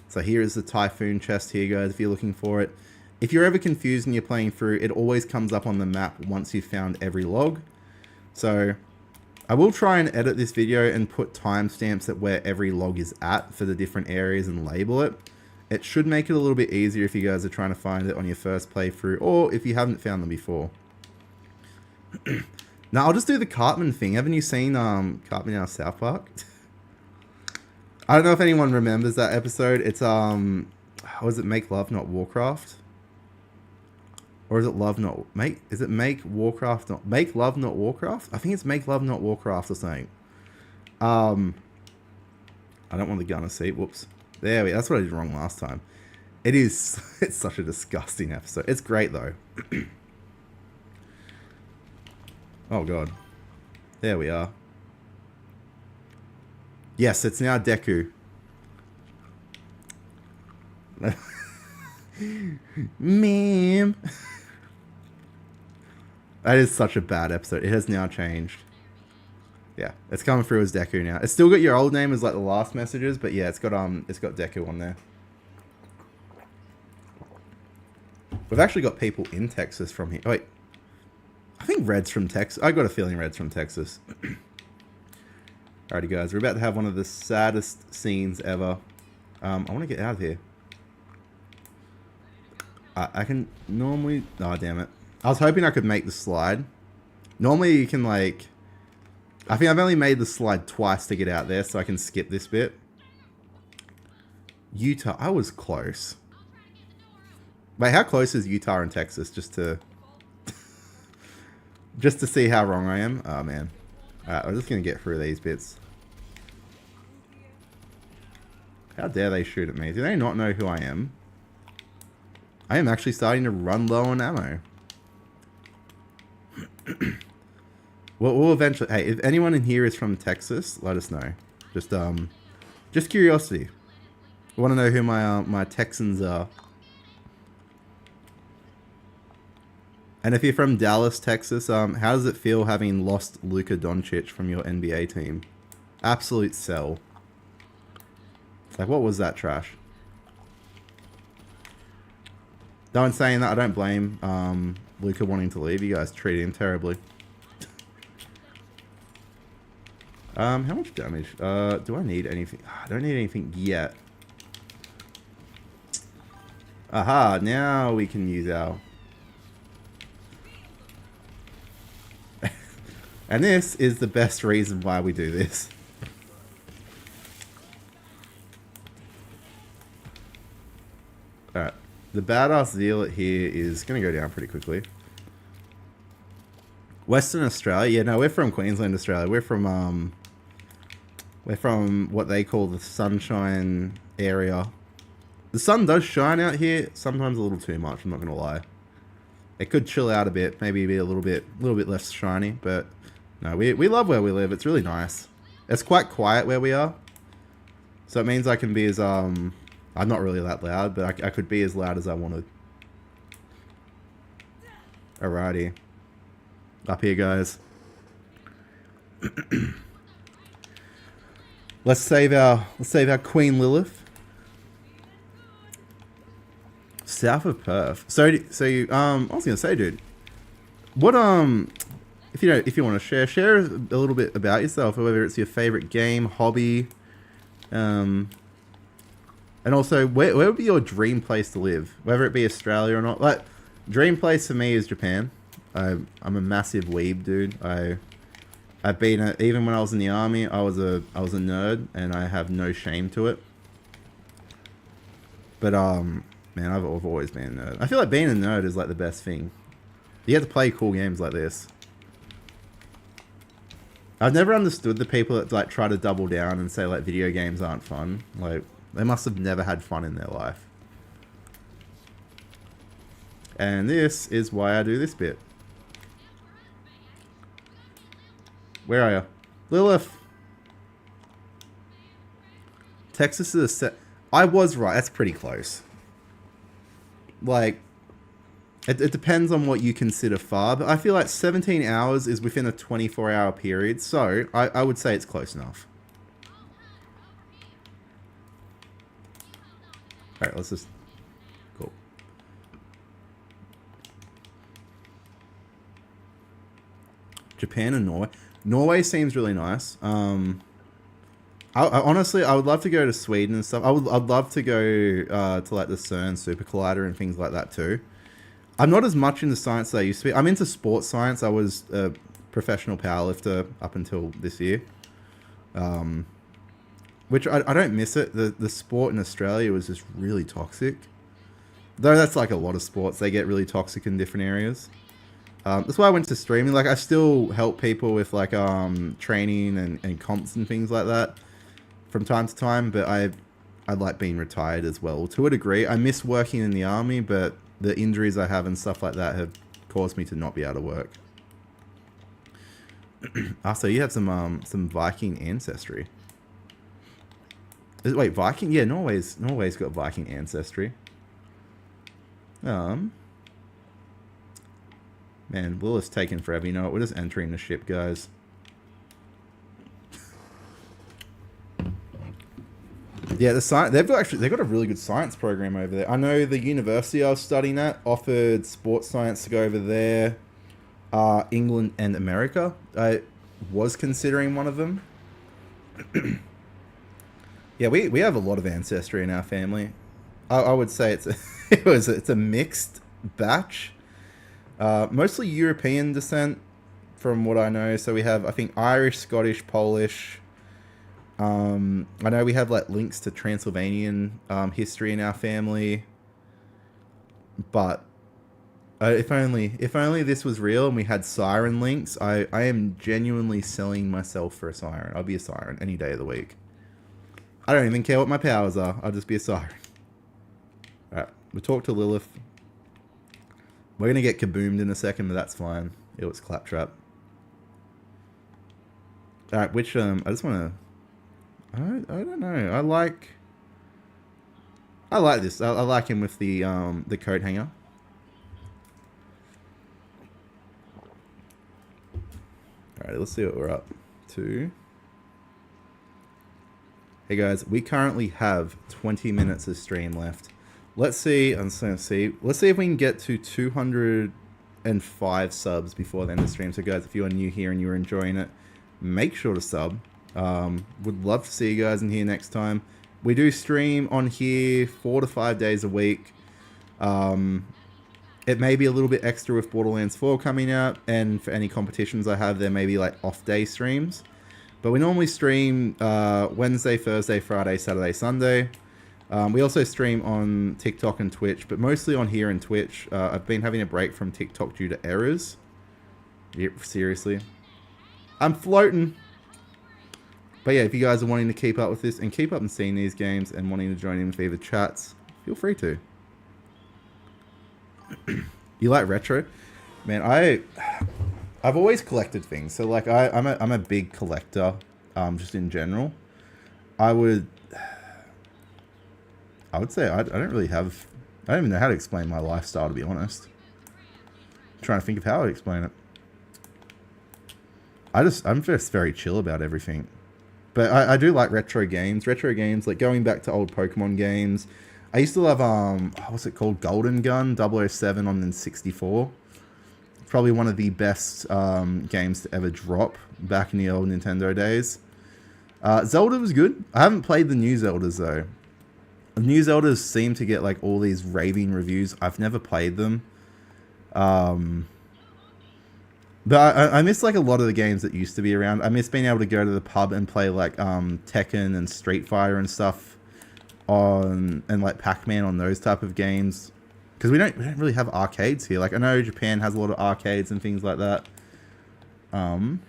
So here is the Typhoon chest here, guys, if you're looking for it. If you're ever confused and you're playing through, it always comes up on the map once you've found every log. So I will try and edit this video and put timestamps at where every log is at for the different areas and label it. It should make it a little bit easier if you guys are trying to find it on your first playthrough, or if you haven't found them before. Now, I'll just do the Cartman thing. Haven't you seen Cartman out of South Park? I don't know if anyone remembers that episode. It's, was it Make Love Not Warcraft? Or is it Love Not... Is it Make Warcraft Not... Make Love Not Warcraft? I think it's Make Love Not Warcraft or something. I don't want the gunner seat. Whoops. There we go. That's what I did wrong last time. It is... It's such a disgusting episode. It's great, though. Oh, God. There we are. Yes, it's now Deku. Meme. That is such a bad episode. It has now changed. Yeah, it's coming through as Deku now. It's still got your old name as like the last messages, but yeah, it's got Deku on there. We've actually got people in Texas from here. Oh, wait. I think Red's from Texas. I got a feeling Red's from Texas. Alrighty, guys. We're about to have one of the saddest scenes ever. I want to get out of here. I can normally... Oh, damn it. I was hoping I could make the slide. Normally, you can, like... I think I've only made the slide twice to get out there, so I can skip this bit. Utah. I was close. Wait, how close is Utah and Texas? Just to... just to see how wrong I am. Oh, man. Alright, I'm just going to get through these bits. How dare they shoot at me? Do they not know who I am? I am actually starting to run low on ammo. We'll eventually... Hey, if anyone in here is from Texas, let us know. Just curiosity. I want to know who my Texans are. And if you're from Dallas, Texas, how does it feel having lost Luka Doncic from your NBA team? Absolute sell. Like, what was that trash? No one's saying that. I don't blame Luka wanting to leave. You guys treated him terribly. How much damage? Do I need anything? I don't need anything yet. Aha, now we can use our... And this is the best reason why we do this. Alright. The badass zealot here is going to go down pretty quickly. Western Australia? Yeah, no, we're from Queensland, Australia. We're from what they call the sunshine area. The sun does shine out here, sometimes a little too much, I'm not going to lie. It could chill out a bit, maybe be a little bit less shiny, but no, we love where we live. It's really nice. It's quite quiet where we are. So it means I can be as, I'm not really that loud, but I could be as loud as I wanted. Alrighty. Up here, guys. Let's save our Queen Lilith. South of Perth. So you, I was gonna say, dude, what, if you want to share a little bit about yourself, whether it's your favorite game, hobby, and also where would be your dream place to live, whether it be Australia or not. Like, dream place for me is Japan. I'm a massive weeb, dude. I've been even when I was in the army, I was a nerd, and I have no shame to it. But man, I've always been a nerd. I feel like being a nerd is like the best thing. You get to play cool games like this. I've never understood the people that like try to double down and say like video games aren't fun. Like, they must have never had fun in their life. And this is why I do this bit. Where are you? Lilith! Texas is a set... I was right, that's pretty close. Like, it depends on what you consider far, but I feel like 17 hours is within a 24-hour period, so I would say it's close enough. Alright, let's just... Cool. Japan and Norway. Norway seems really nice. Honestly, I would love to go to Sweden and stuff. I'd love to go to like the CERN Super Collider and things like that too. I'm not as much into science as I used to be. I'm into sports science. I was a professional powerlifter up until this year. Which I don't miss it. The sport in Australia was just really toxic. Though that's like a lot of sports. They get really toxic in different areas. That's why I went to streaming. Like I still help people with like training and comps and things like that from time to time. But I like being retired as well to a degree. I miss working in the army, but the injuries I have and stuff like that have caused me to not be able to work. So you have some Viking ancestry. Wait, Viking? Yeah, Norway's got Viking ancestry. Man, Willis taking forever. You know what? We're just entering the ship, guys. Yeah, they've got a really good science program over there. I know the university I was studying at offered sports science to go over there, England and America. I was considering one of them. Yeah, we have a lot of ancestry in our family. I would say it's a mixed batch. Mostly European descent, from what I know. So we have, I think, Irish, Scottish, Polish. I know we have like links to Transylvanian history in our family. But if only this was real and we had siren links, I am genuinely selling myself for a siren. I'll be a siren any day of the week. I don't even care what my powers are. I'll just be a siren. Alright, we talked to Lilith. We're going to get kaboomed in a second, but that's fine. It was Claptrap. Alright, which, I just want to... I don't know. I like this. I like him with the coat hanger. Alright, let's see what we're up to. Hey guys, we currently have 20 minutes of stream left. Let's see, let's see if we can get to 205 subs before the end of the stream. So guys, if you are new here and you're enjoying it, make sure to sub. Would love to see you guys in here next time. We do stream on here 4 to 5 days a week. It may be a little bit extra with Borderlands 4 coming out, and for any competitions I have, there may be like off-day streams. But we normally stream Wednesday, Thursday, Friday, Saturday, Sunday. We also stream on TikTok and Twitch, but mostly on here and Twitch. I've been having a break from TikTok due to errors. Yep, seriously. I'm floating. But yeah, if you guys are wanting to keep up with this and keep up and seeing these games and wanting to join in with either chats, feel free to. You like retro? Man, I've always collected things. So like I'm a big collector, just in general. I would say I don't really have... I don't even know how to explain my lifestyle, to be honest. I'm trying to think of how I'd explain it. I'm just very chill about everything. But I do like retro games. Retro games, like going back to old Pokemon games. I used to love, what's it called? Golden Gun 007 on the 64. Probably one of the best games to ever drop back in the old Nintendo days. Zelda was good. I haven't played the new Zeldas, though. The new Zeldas seem to get like all these raving reviews. I've never played them. But I miss like a lot of the games that used to be around. I miss being able to go to the pub and play like Tekken and Street Fighter and stuff and like Pac-Man on those type of games. Because we don't really have arcades here. Like I know Japan has a lot of arcades and things like that. Alright,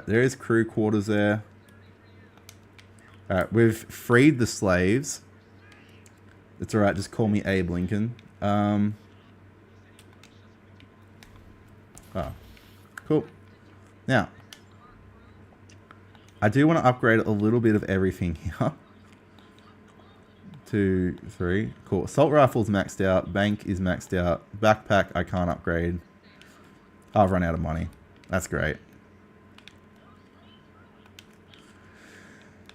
there is crew quarters there. Alright, we've freed the slaves. It's alright, just call me Abe Lincoln. Oh, cool. Now, I do want to upgrade a little bit of everything here. 2, 3, cool. Assault rifle's maxed out. Bank is maxed out. Backpack I can't upgrade. I've run out of money. That's great.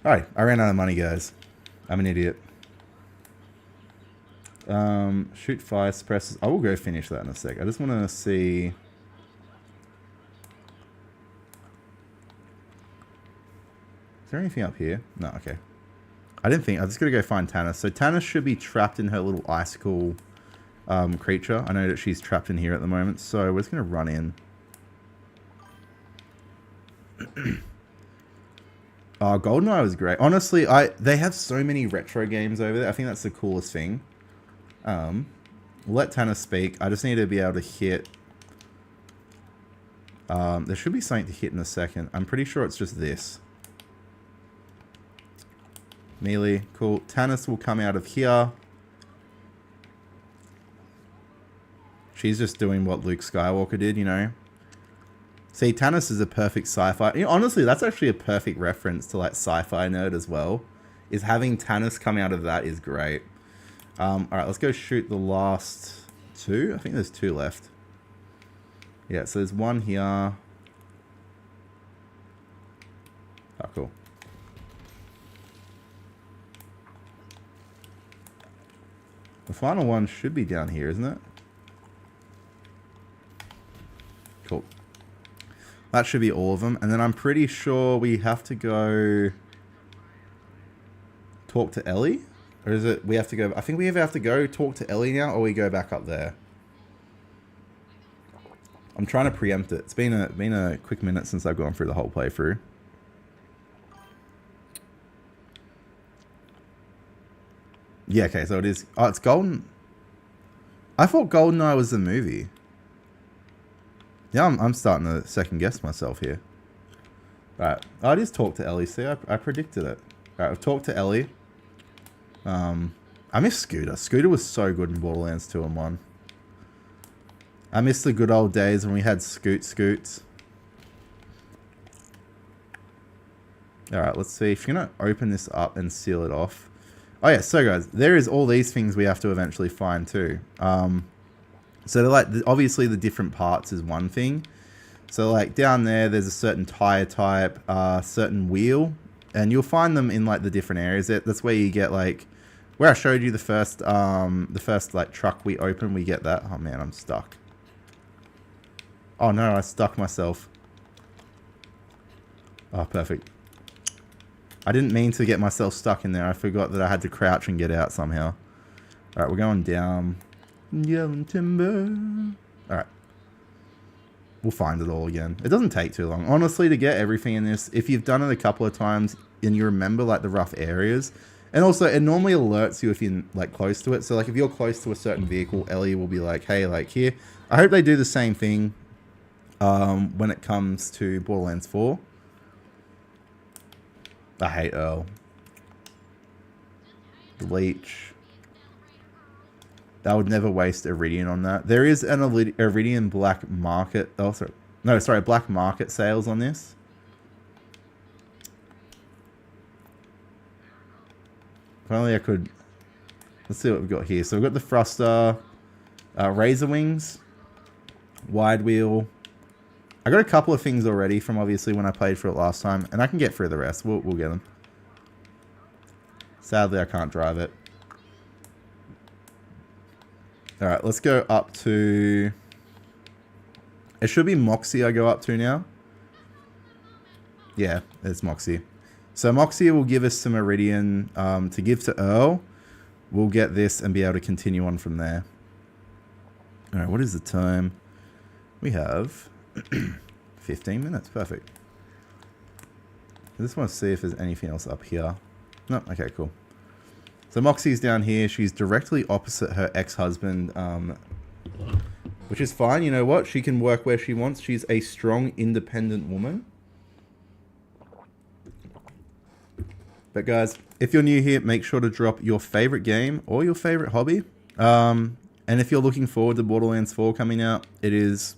Alright, I ran out of money, guys. I'm an idiot. Shoot fire suppressors. I will go finish that in a sec. I just want to see... Is there anything up here? No, okay. I didn't think. I just got to go find Tannis. So Tannis should be trapped in her little icicle creature. I know that she's trapped in here at the moment. So we're just going to run in. Oh, GoldenEye was great. Honestly, they have so many retro games over there. I think that's the coolest thing. We'll let Tannis speak. I just need to be able to hit. There should be something to hit in a second. I'm pretty sure it's just this. Melee, cool. Tannis will come out of here. She's just doing what Luke Skywalker did, you know. See, Tannis is a perfect sci-fi. You know, honestly, that's actually a perfect reference to like sci-fi nerd as well. Is having Tannis come out of that is great. All right, let's go shoot the last two. I think there's two left. Yeah, so there's one here. Oh, cool. The final one should be down here, isn't it? Cool. That should be all of them. And then I'm pretty sure we have to go talk to Ellie. Or is it we have to go... I think we either have to go talk to Ellie now or we go back up there. I'm trying to preempt it. It's been a quick minute since I've gone through the whole playthrough. Yeah, okay, so it is... Oh, it's Golden... I thought GoldenEye was the movie. Yeah, I'm starting to second guess myself here. Right, I just talked to Ellie. See, I predicted it. Right, I've talked to Ellie. I miss Scooter. Scooter was so good in Borderlands 2 and 1. I miss the good old days when we had scoots. Alright, let's see. If you're going to open this up and seal it off. Oh yeah, so guys, there is all these things we have to eventually find too. So they're like, obviously the different parts is one thing. So like down there, there's a certain tire type, certain wheel, and you'll find them in like the different areas. That's where you get like, where I showed you the first like truck we opened, we get that. Oh man, I'm stuck. Oh no, I stuck myself. Oh, perfect. I didn't mean to get myself stuck in there. I forgot that I had to crouch and get out somehow. Alright, we're going down. Yelling timber. Alright. We'll find it all again. It doesn't take too long. Honestly, to get everything in this, if you've done it a couple of times and you remember like the rough areas, and also it normally alerts you if you're like close to it. So like if you're close to a certain vehicle, Ellie will be like, hey, like here. I hope they do the same thing when it comes to Borderlands 4. I hate Earl. The leech. I would never waste Iridian on that. There is an Iridian black market. Oh, sorry. No, sorry. Black market sales on this. If only I could... Let's see what we've got here. So we've got the thruster, razor wings, wide wheel. I got a couple of things already from obviously when I played for it last time, and I can get through the rest. We'll get them. Sadly, I can't drive it. Alright, let's go up to... It should be Moxie I go up to now. Yeah, it's Moxie. So Moxie will give us some Iridian to give to Earl. We'll get this and be able to continue on from there. Alright, what is the time? We have 15 minutes. Perfect. I just want to see if there's anything else up here. No, okay, cool. So Moxie's down here. She's directly opposite her ex-husband, which is fine. You know what? She can work where she wants. She's a strong, independent woman. But guys, if you're new here, make sure to drop your favorite game or your favorite hobby. And if you're looking forward to Borderlands 4 coming out, it is,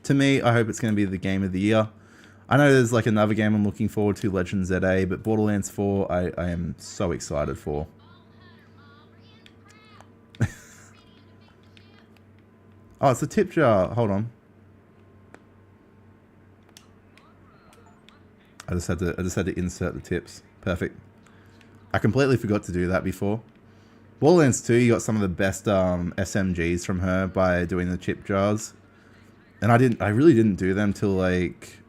to me, I hope it's going to be the game of the year. I know there's like another game I'm looking forward to, Legend ZA, but Borderlands 4, I am so excited for. Oh, it's a tip jar. Hold on. I just had to insert the tips. Perfect. I completely forgot to do that before. Borderlands 2, you got some of the best SMGs from her by doing the chip jars. And I really didn't do them till like...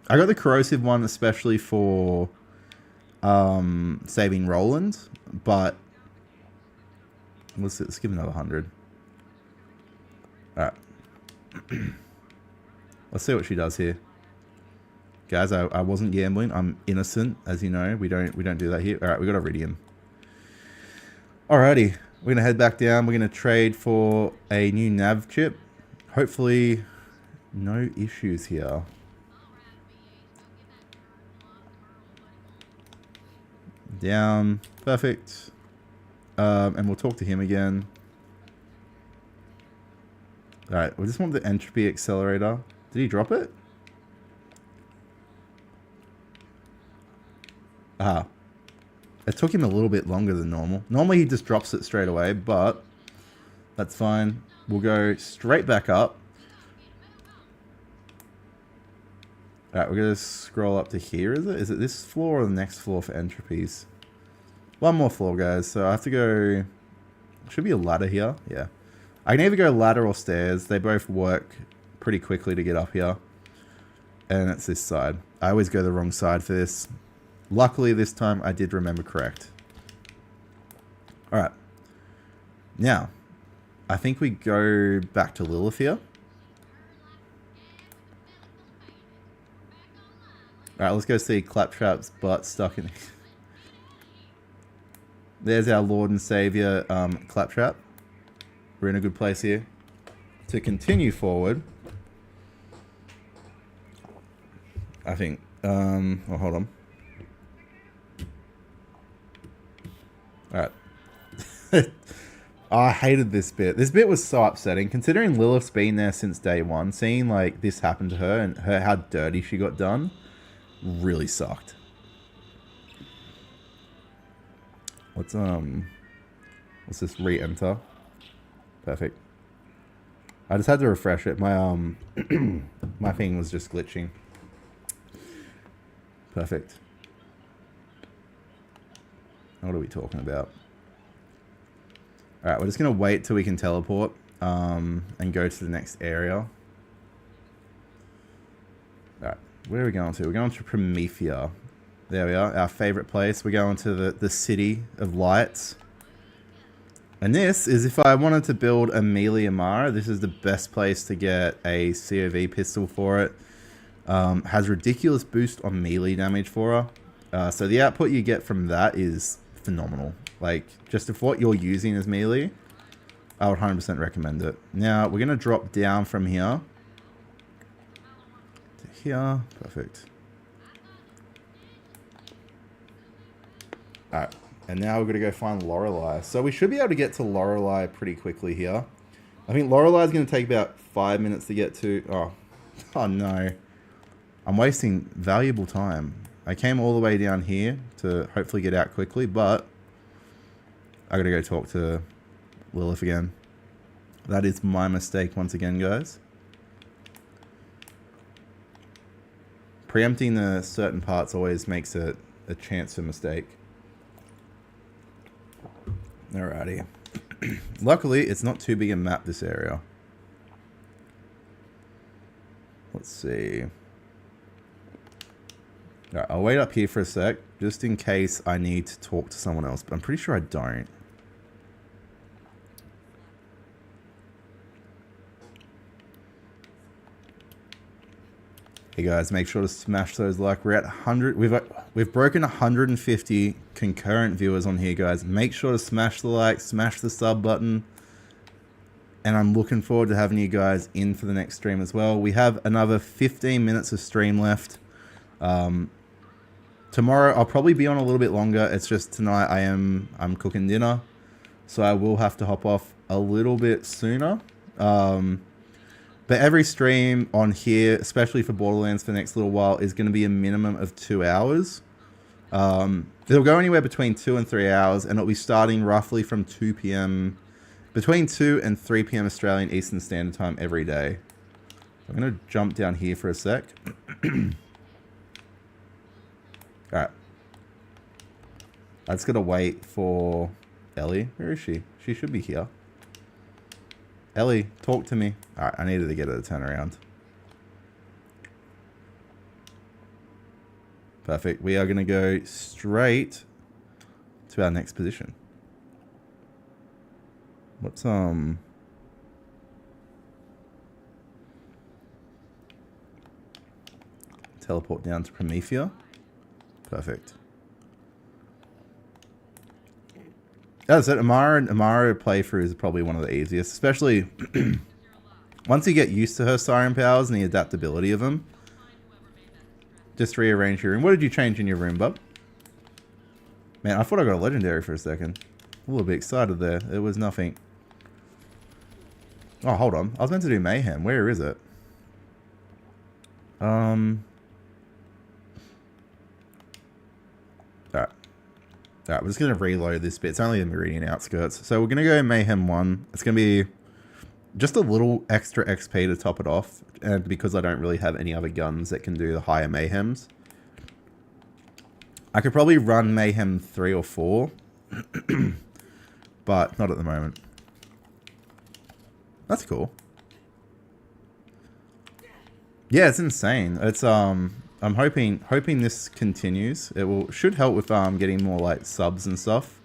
I got the corrosive one especially for saving Roland, but let's give another 100. All right. Let's see what she does here. Guys, I wasn't gambling. I'm innocent, as you know. We don't do that here. All right, we got Iridium. Alrighty, we're gonna head back down. We're gonna trade for a new nav chip. Hopefully, no issues here. Down, perfect. And we'll talk to him again. Alright, we just want the entropy accelerator. Did he drop it? Ah. It took him a little bit longer than normal. Normally he just drops it straight away, but that's fine. We'll go straight back up. Alright, we're going to scroll up to here, is it? Is it this floor or the next floor for entropies? One more floor, guys. So I have to go... Should be a ladder here. Yeah. I can either go ladder or stairs. They both work pretty quickly to get up here. And it's this side. I always go the wrong side for this. Luckily, this time I did remember correct. Alright. Now, I think we go back to Lilith here. Alright, let's go see Claptrap's butt stuck in... There's our Lord and Savior, Claptrap. We're in a good place here. To continue forward... I think... oh, hold on. Alright. I hated this bit. This bit was so upsetting. Considering Lilith's been there since day one, seeing like this happen to her and how dirty she got done really sucked. Let's just re-enter. Perfect. I just had to refresh it. My my thing was just glitching. Perfect. What are we talking about? Alright, we're just going to wait till we can teleport and go to the next area. Alright, where are we going to? We're going to Promethea. There we are, our favourite place. We're going to the City of Lights. And this is if I wanted to build a melee Amara, this is the best place to get a COV pistol for it. Has ridiculous boost on melee damage for her. So the output you get from that is phenomenal. Like, just if what you're using is melee, I would 100% recommend it. Now, we're going to drop down from here to here. Perfect. Alright, and now we're going to go find Lorelei. So we should be able to get to Lorelei pretty quickly here. I think Lorelei is going to take about 5 minutes to get to... Oh no. I'm wasting valuable time. I came all the way down here to hopefully get out quickly, but I gotta go talk to Lilith again. That is my mistake once again, guys. Preempting the certain parts always makes it a chance for mistake. Alrighty. Luckily, it's not too big a map, this area. Let's see. Alright, I'll wait up here for a sec, just in case I need to talk to someone else, but I'm pretty sure I don't. Hey guys, make sure to smash those like. We're at 100. We've broken 150 concurrent viewers on here, guys. Make sure to smash the like, smash the sub button. And I'm looking forward to having you guys in for the next stream as well. We have another 15 minutes of stream left. Tomorrow I'll probably be on a little bit longer. It's just tonight I'm cooking dinner, so I will have to hop off a little bit sooner. But every stream on here, especially for Borderlands for the next little while, is going to be a minimum of 2 hours. It'll go anywhere between 2 and 3 hours, and it'll be starting roughly from 2 p.m. Between 2 and 3 p.m. Australian Eastern Standard Time every day. I'm going to jump down here for a sec. Alright. I just gotta wait for Ellie. Where is she? She should be here. Ellie, talk to me. Alright, I needed to get her to turn around. Perfect. We are going to go straight to our next position. What's teleport down to Promethea. Perfect. As I said, Amara playthrough is probably one of the easiest, especially once you get used to her siren powers and the adaptability of them. Just rearrange your room. What did you change in your room, bub? Man, I thought I got a legendary for a second. A little bit excited there. It was nothing. Oh, hold on. I was meant to do Mayhem. Where is it? Alright. Alright, we're just going to reload this bit. It's only the Meridian outskirts. So we're going to go Mayhem 1. It's going to be just a little extra XP to top it off. And because I don't really have any other guns that can do the higher Mayhems. I could probably run Mayhem 3 or 4. But not at the moment. That's cool. Yeah, it's insane. It's I'm hoping this continues. It should help with getting more like subs and stuff.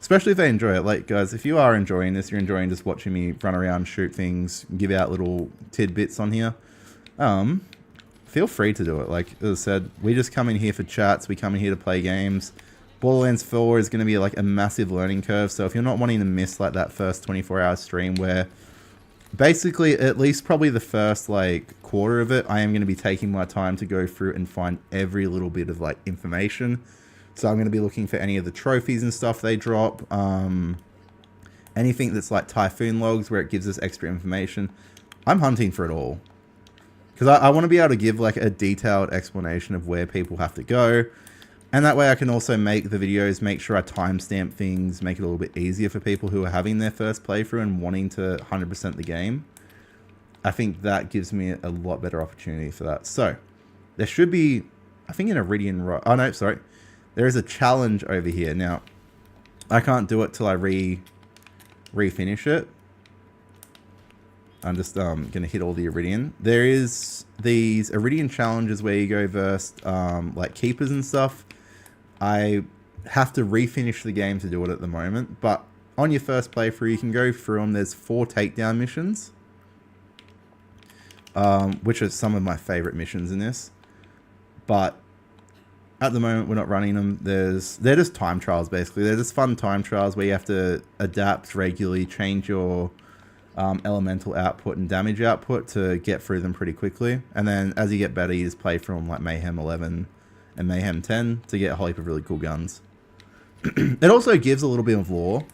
Especially if they enjoy it. Like guys, if you are enjoying this, you're enjoying just watching me run around, shoot things, give out little tidbits on here. Feel free to do it. Like as I said, we just come in here for chats, we come in here to play games. Borderlands 4 is going to be like a massive learning curve, so if you're not wanting to miss like that first 24-hour stream where basically at least probably the first like quarter of it, I am going to be taking my time to go through and find every little bit of like information. So I'm going to be looking for any of the trophies and stuff they drop, anything that's like Typhoon logs where it gives us extra information. I'm hunting for it all because I want to be able to give like a detailed explanation of where people have to go. And that way I can also make the videos, make sure I timestamp things, make it a little bit easier for people who are having their first playthrough and wanting to 100% the game. I think that gives me a lot better opportunity for that. So, there should be, I think an Iridian Rock. Oh no, sorry. There is a challenge over here. Now, I can't do it till I refinish it. I'm just going to hit all the Iridian. There is these Iridian challenges where you go versus like keepers and stuff. I have to refinish the game to do it at the moment, but on your first playthrough, you can go through them. There's 4 takedown missions, which are some of my favorite missions in this. But at the moment, we're not running them. They're just time trials, basically. They're just fun time trials where you have to adapt regularly, change your elemental output and damage output to get through them pretty quickly. And then as you get better, you just play from like Mayhem 11 and Mayhem 10 to get a whole heap of really cool guns. It also gives a little bit of lore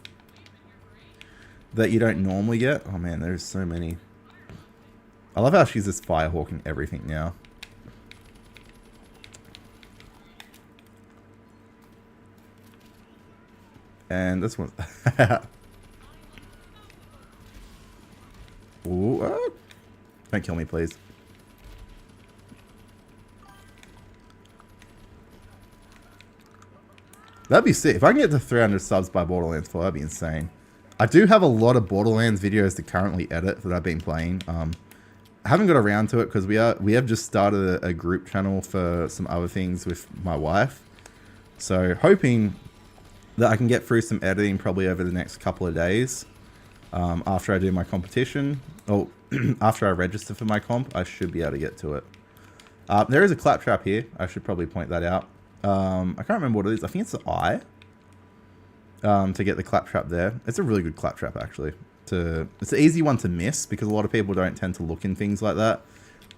that you don't normally get. Oh man, there's so many. I love how she's just firehawking everything now. And this one. Ooh, ah. Don't kill me, please. That'd be sick. If I can get to 300 subs by Borderlands 4, that'd be insane. I do have a lot of Borderlands videos to currently edit that I've been playing. I haven't got around to it because we have just started a group channel for some other things with my wife. So hoping that I can get through some editing probably over the next couple of days. After I do my competition, or after I register for my comp, I should be able to get to it. There is a claptrap here. I should probably point that out. I can't remember what it is. I think it's the eye. To get the claptrap there. It's a really good claptrap, actually. It's an easy one to miss because a lot of people don't tend to look in things like that.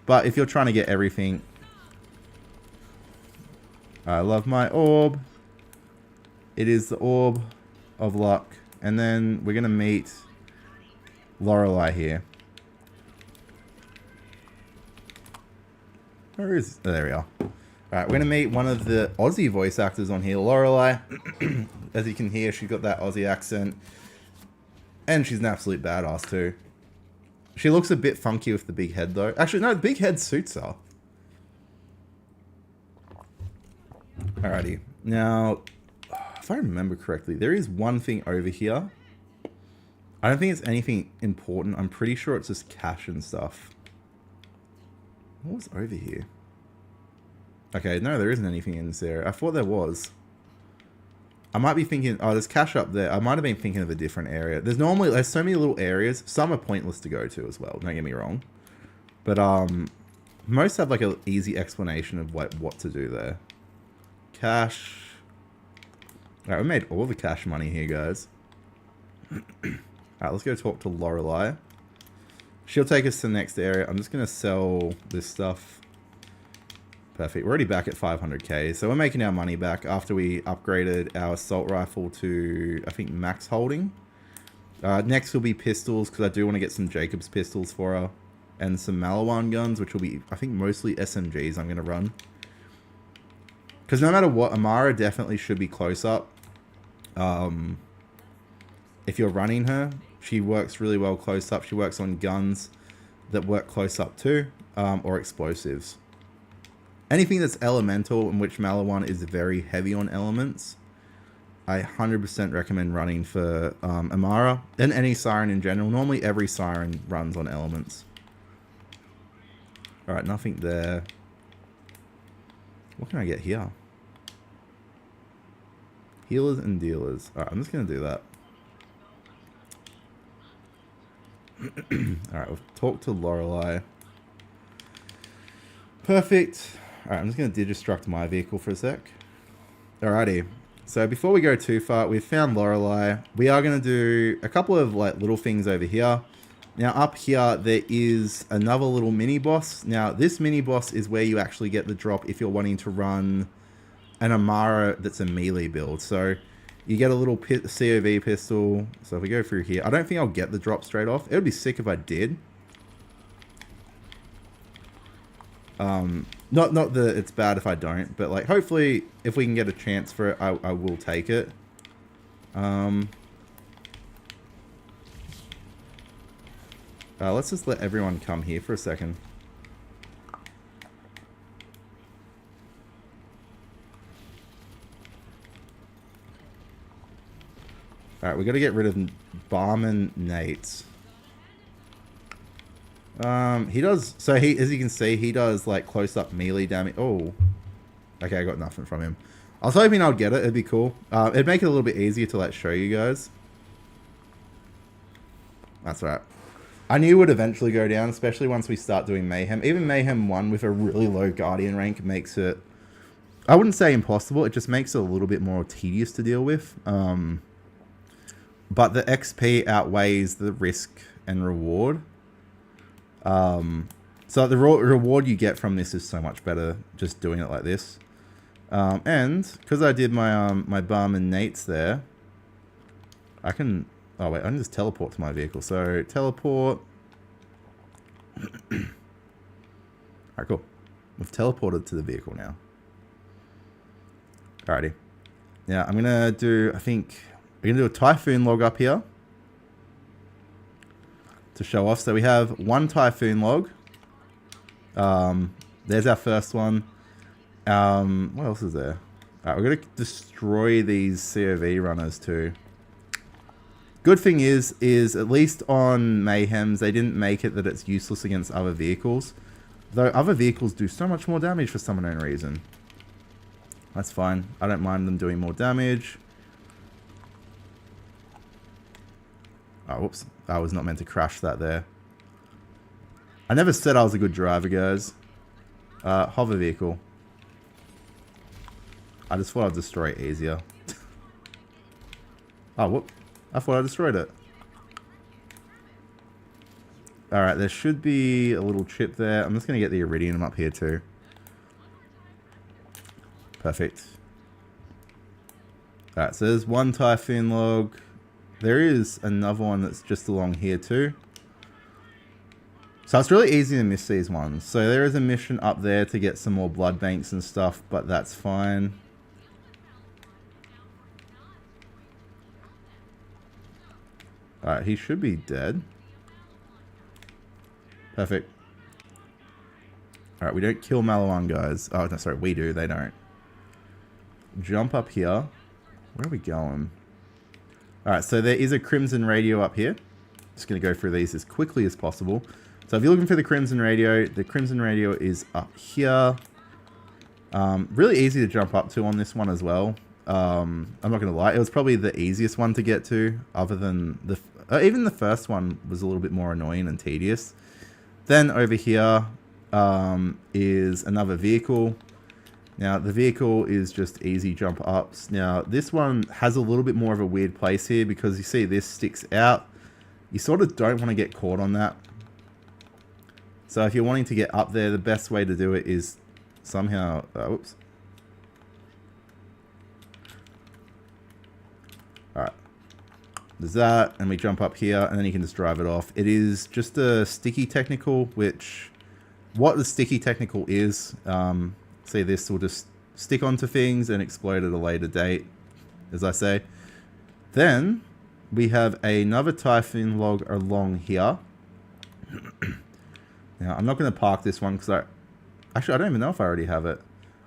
But if you're trying to get everything... I love my orb. It is the orb of luck. And then we're going to meet Lorelei here. Where is... Oh, there we are. Alright, we're going to meet one of the Aussie voice actors on here, Lorelei. As you can hear, she's got that Aussie accent. And she's an absolute badass too. She looks a bit funky with the big head though. Actually, no, the big head suits her. Alrighty. Now, if I remember correctly, there is one thing over here. I don't think it's anything important. I'm pretty sure it's just cash and stuff. What was over here? Okay, no, there isn't anything in this area. I thought there was. I might be thinking, oh, there's cash up there. I might have been thinking of a different area. There's so many little areas. Some are pointless to go to as well, don't get me wrong. But most have like an easy explanation of like what to do there. Cash. Alright, we made all the cash money here, guys. Alright, let's go talk to Lorelei. She'll take us to the next area. I'm just going to sell this stuff. Perfect. We're already back at 500k. So we're making our money back after we upgraded our assault rifle to, I think, max holding. Next will be pistols, because I do want to get some Jacobs pistols for her. And some Malawan guns, which will be, I think, mostly SMGs I'm going to run. Because no matter what, Amara definitely should be close up. If you're running her, she works really well close up. She works on guns that work close up too, or explosives. Anything that's elemental, in which Malawan is very heavy on elements, I 100% recommend running for Amara, and any Siren in general. Normally every Siren runs on elements. Alright, nothing there. What can I get here? Healers and dealers. Alright, I'm just going to do that. Alright, we've talked to Lorelei. Perfect. Alright, I'm just going to digistruct my vehicle for a sec. Alrighty. So before we go too far, we've found Lorelei. We are going to do a couple of like little things over here. Now up here, there is another little mini boss. Now this mini boss is where you actually get the drop if you're wanting to run an Amara that's a melee build. So you get a little COV pistol. So if we go through here, I don't think I'll get the drop straight off. It would be sick if I did. Not that it's bad if I don't, but like hopefully if we can get a chance for it, I will take it. Let's just let everyone come here for a second. Alright, we got to get rid of Barman Nates. He does, so as you can see, he does like close up melee damage. Oh, okay, I got nothing from him. I was hoping I'd get it, it'd be cool. It'd make it a little bit easier to like show you guys. That's right. I knew it would eventually go down, especially once we start doing Mayhem. Even Mayhem 1 with a really low Guardian rank makes it, I wouldn't say impossible, it just makes it a little bit more tedious to deal with. But the XP outweighs the risk and reward. So the reward you get from this is so much better just doing it like this. And because I did my my Barman Nates there, I can, oh wait, I can just teleport to my vehicle. So teleport. Alright, cool. We've teleported to the vehicle now. Alrighty. Now I'm gonna do, I think we're gonna do a Typhoon log up here to show off. So we have one Typhoon log. There's our first one. What else is there? Alright, we're going to destroy these COV runners too. Good thing is at least on Mayhems, they didn't make it that it's useless against other vehicles. Though other vehicles do so much more damage for some unknown reason. That's fine. I don't mind them doing more damage. Oh, whoops. I was not meant to crash that there. I never said I was a good driver, guys. Hover vehicle. I just thought I'd destroy it easier. Oh, whoop. I thought I destroyed it. Alright, there should be a little chip there. I'm just going to get the Iridium up here too. Perfect. Alright, so there's one Typhoon log. There is another one that's just along here too. So it's really easy to miss these ones. So there is a mission up there to get some more blood banks and stuff, but that's fine. Alright, he should be dead. Perfect. Alright, we don't kill Malawan, guys. Oh, no, sorry, we do. They don't. Jump up here. Where are we going? Alright, so there is a Crimson Radio up here. Just going to go through these as quickly as possible. So if you're looking for the Crimson Radio is up here. Really easy to jump up to on this one as well. I'm not going to lie, it was probably the easiest one to get to, other than even the first one was a little bit more annoying and tedious. Then over here is another vehicle. Now the vehicle is just easy jump ups. Now this one has a little bit more of a weird place here because you see this sticks out. You sort of don't want to get caught on that. So if you're wanting to get up there, the best way to do it is somehow... whoops. Alright. There's that, and we jump up here, and then you can just drive it off. It is just a sticky technical, which... What the sticky technical is, see, this will just stick onto things and explode at a later date, as I say. Then, we have another typhoon log along here. Now, I'm not going to park this one, because actually, I don't even know if I already have it.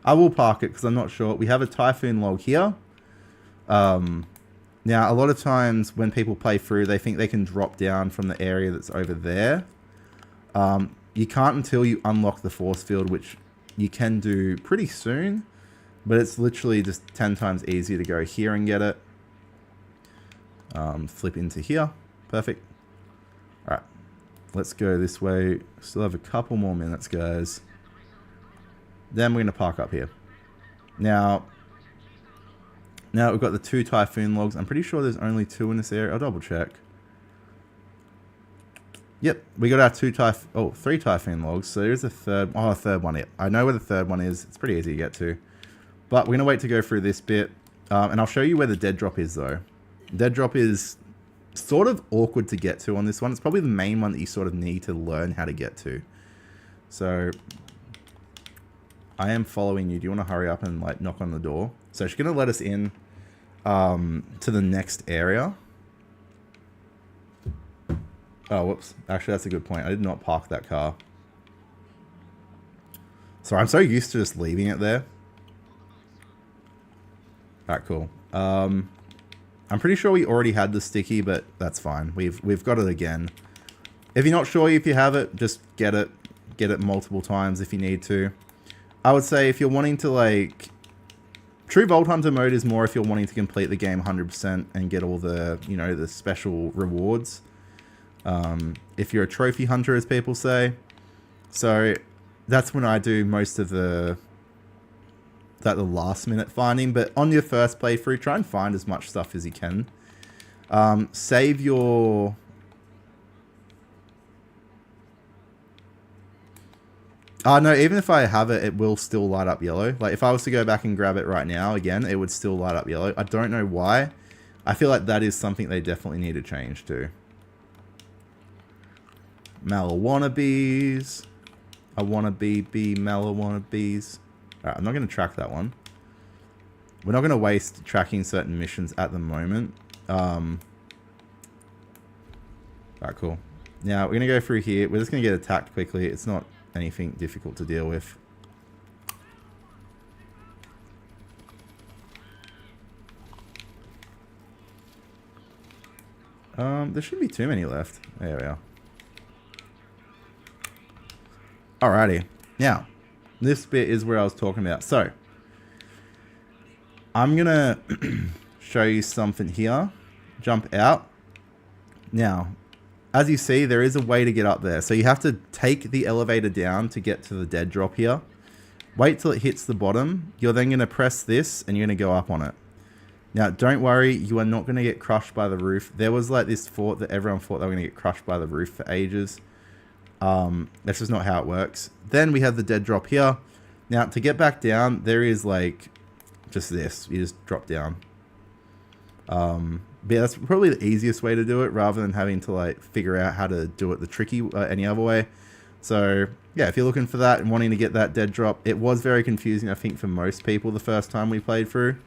I will park it, because I'm not sure. We have a typhoon log here. Now, a lot of times when people play through, they think they can drop down from the area that's over there. You can't until you unlock the force field, which you can do pretty soon. But it's literally just 10 times easier to go here and get it. Flip into here. Perfect. Alright. Let's go this way. Still have a couple more minutes, guys. Then we're going to park up here. Now we've got the 2 typhoon logs. I'm pretty sure there's only 2 in this area. I'll double check. Yep, we got our 3 typhoon logs. So there's a third. Oh, a third one. Yep. I know where the third one is. It's pretty easy to get to. But we're going to wait to go through this bit. And I'll show you where the dead drop is, though. Dead drop is sort of awkward to get to on this one. It's probably the main one that you sort of need to learn how to get to. So I am following you. Do you want to hurry up and like knock on the door? So she's going to let us in to the next area. Oh, whoops. Actually, that's a good point. I did not park that car. Sorry, I'm so used to just leaving it there. Alright, cool. I'm pretty sure we already had the sticky, but that's fine. We've got it again. If you're not sure if you have it, just get it. Get it multiple times if you need to. I would say if you're wanting to like... True Vault Hunter mode is more if you're wanting to complete the game 100% and get all the, you know, the special rewards. If you're a trophy hunter, as people say. So that's when I do most of the last minute finding. But on your first playthrough, try and find as much stuff as you can. Save your... no, even if I have it, it will still light up yellow. Like, if I was to go back and grab it right now, again, it would still light up yellow. I don't know why. I feel like that is something they definitely need to change to. Malawannabes. I wanna be Malawannabes. Alright, I'm not going to track that one. We're not going to waste tracking certain missions at the moment. Alright, cool. Now, we're going to go through here. We're just going to get attacked quickly. It's not anything difficult to deal with. There shouldn't be too many left. There we are. Alrighty. Now, this bit is where I was talking about. So, I'm going to show you something here. Jump out. Now, as you see, there is a way to get up there. So you have to take the elevator down to get to the dead drop here. Wait till it hits the bottom. You're then going to press this and you're going to go up on it. Now, don't worry. You are not going to get crushed by the roof. There was like this thought that everyone thought they were going to get crushed by the roof for ages. That's just not how it works. Then we have the dead drop here. Now, to get back down, there is like just this. You just drop down. But yeah, that's probably the easiest way to do it rather than having to like figure out how to do it the tricky any other way. So yeah, if you're looking for that and wanting to get that dead drop, it was very confusing, I think, for most people the first time we played through.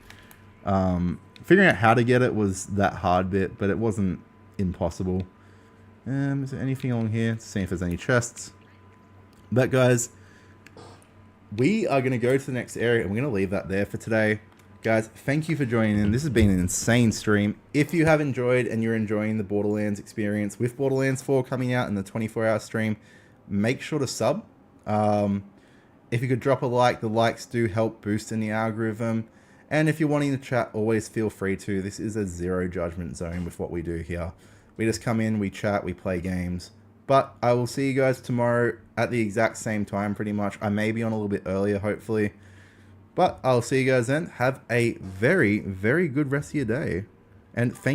Figuring out how to get it was that hard bit, but it wasn't impossible. Is there anything along here? Let's see if there's any chests. But guys, we are going to go to the next area and we're going to leave that there for today. Guys, thank you for joining in. This has been an insane stream. If you have enjoyed and you're enjoying the Borderlands experience with Borderlands 4 coming out in the 24-hour stream, make sure to sub. if you could drop a like, the likes do help boost in the algorithm. And if you're wanting to chat, always feel free to. This is a zero judgment zone with what we do here. We just come in, we chat, we play games. But I will see you guys tomorrow at the exact same time, pretty much. I may be on a little bit earlier, hopefully. But I'll see you guys then. Have a very, very good rest of your day. And thank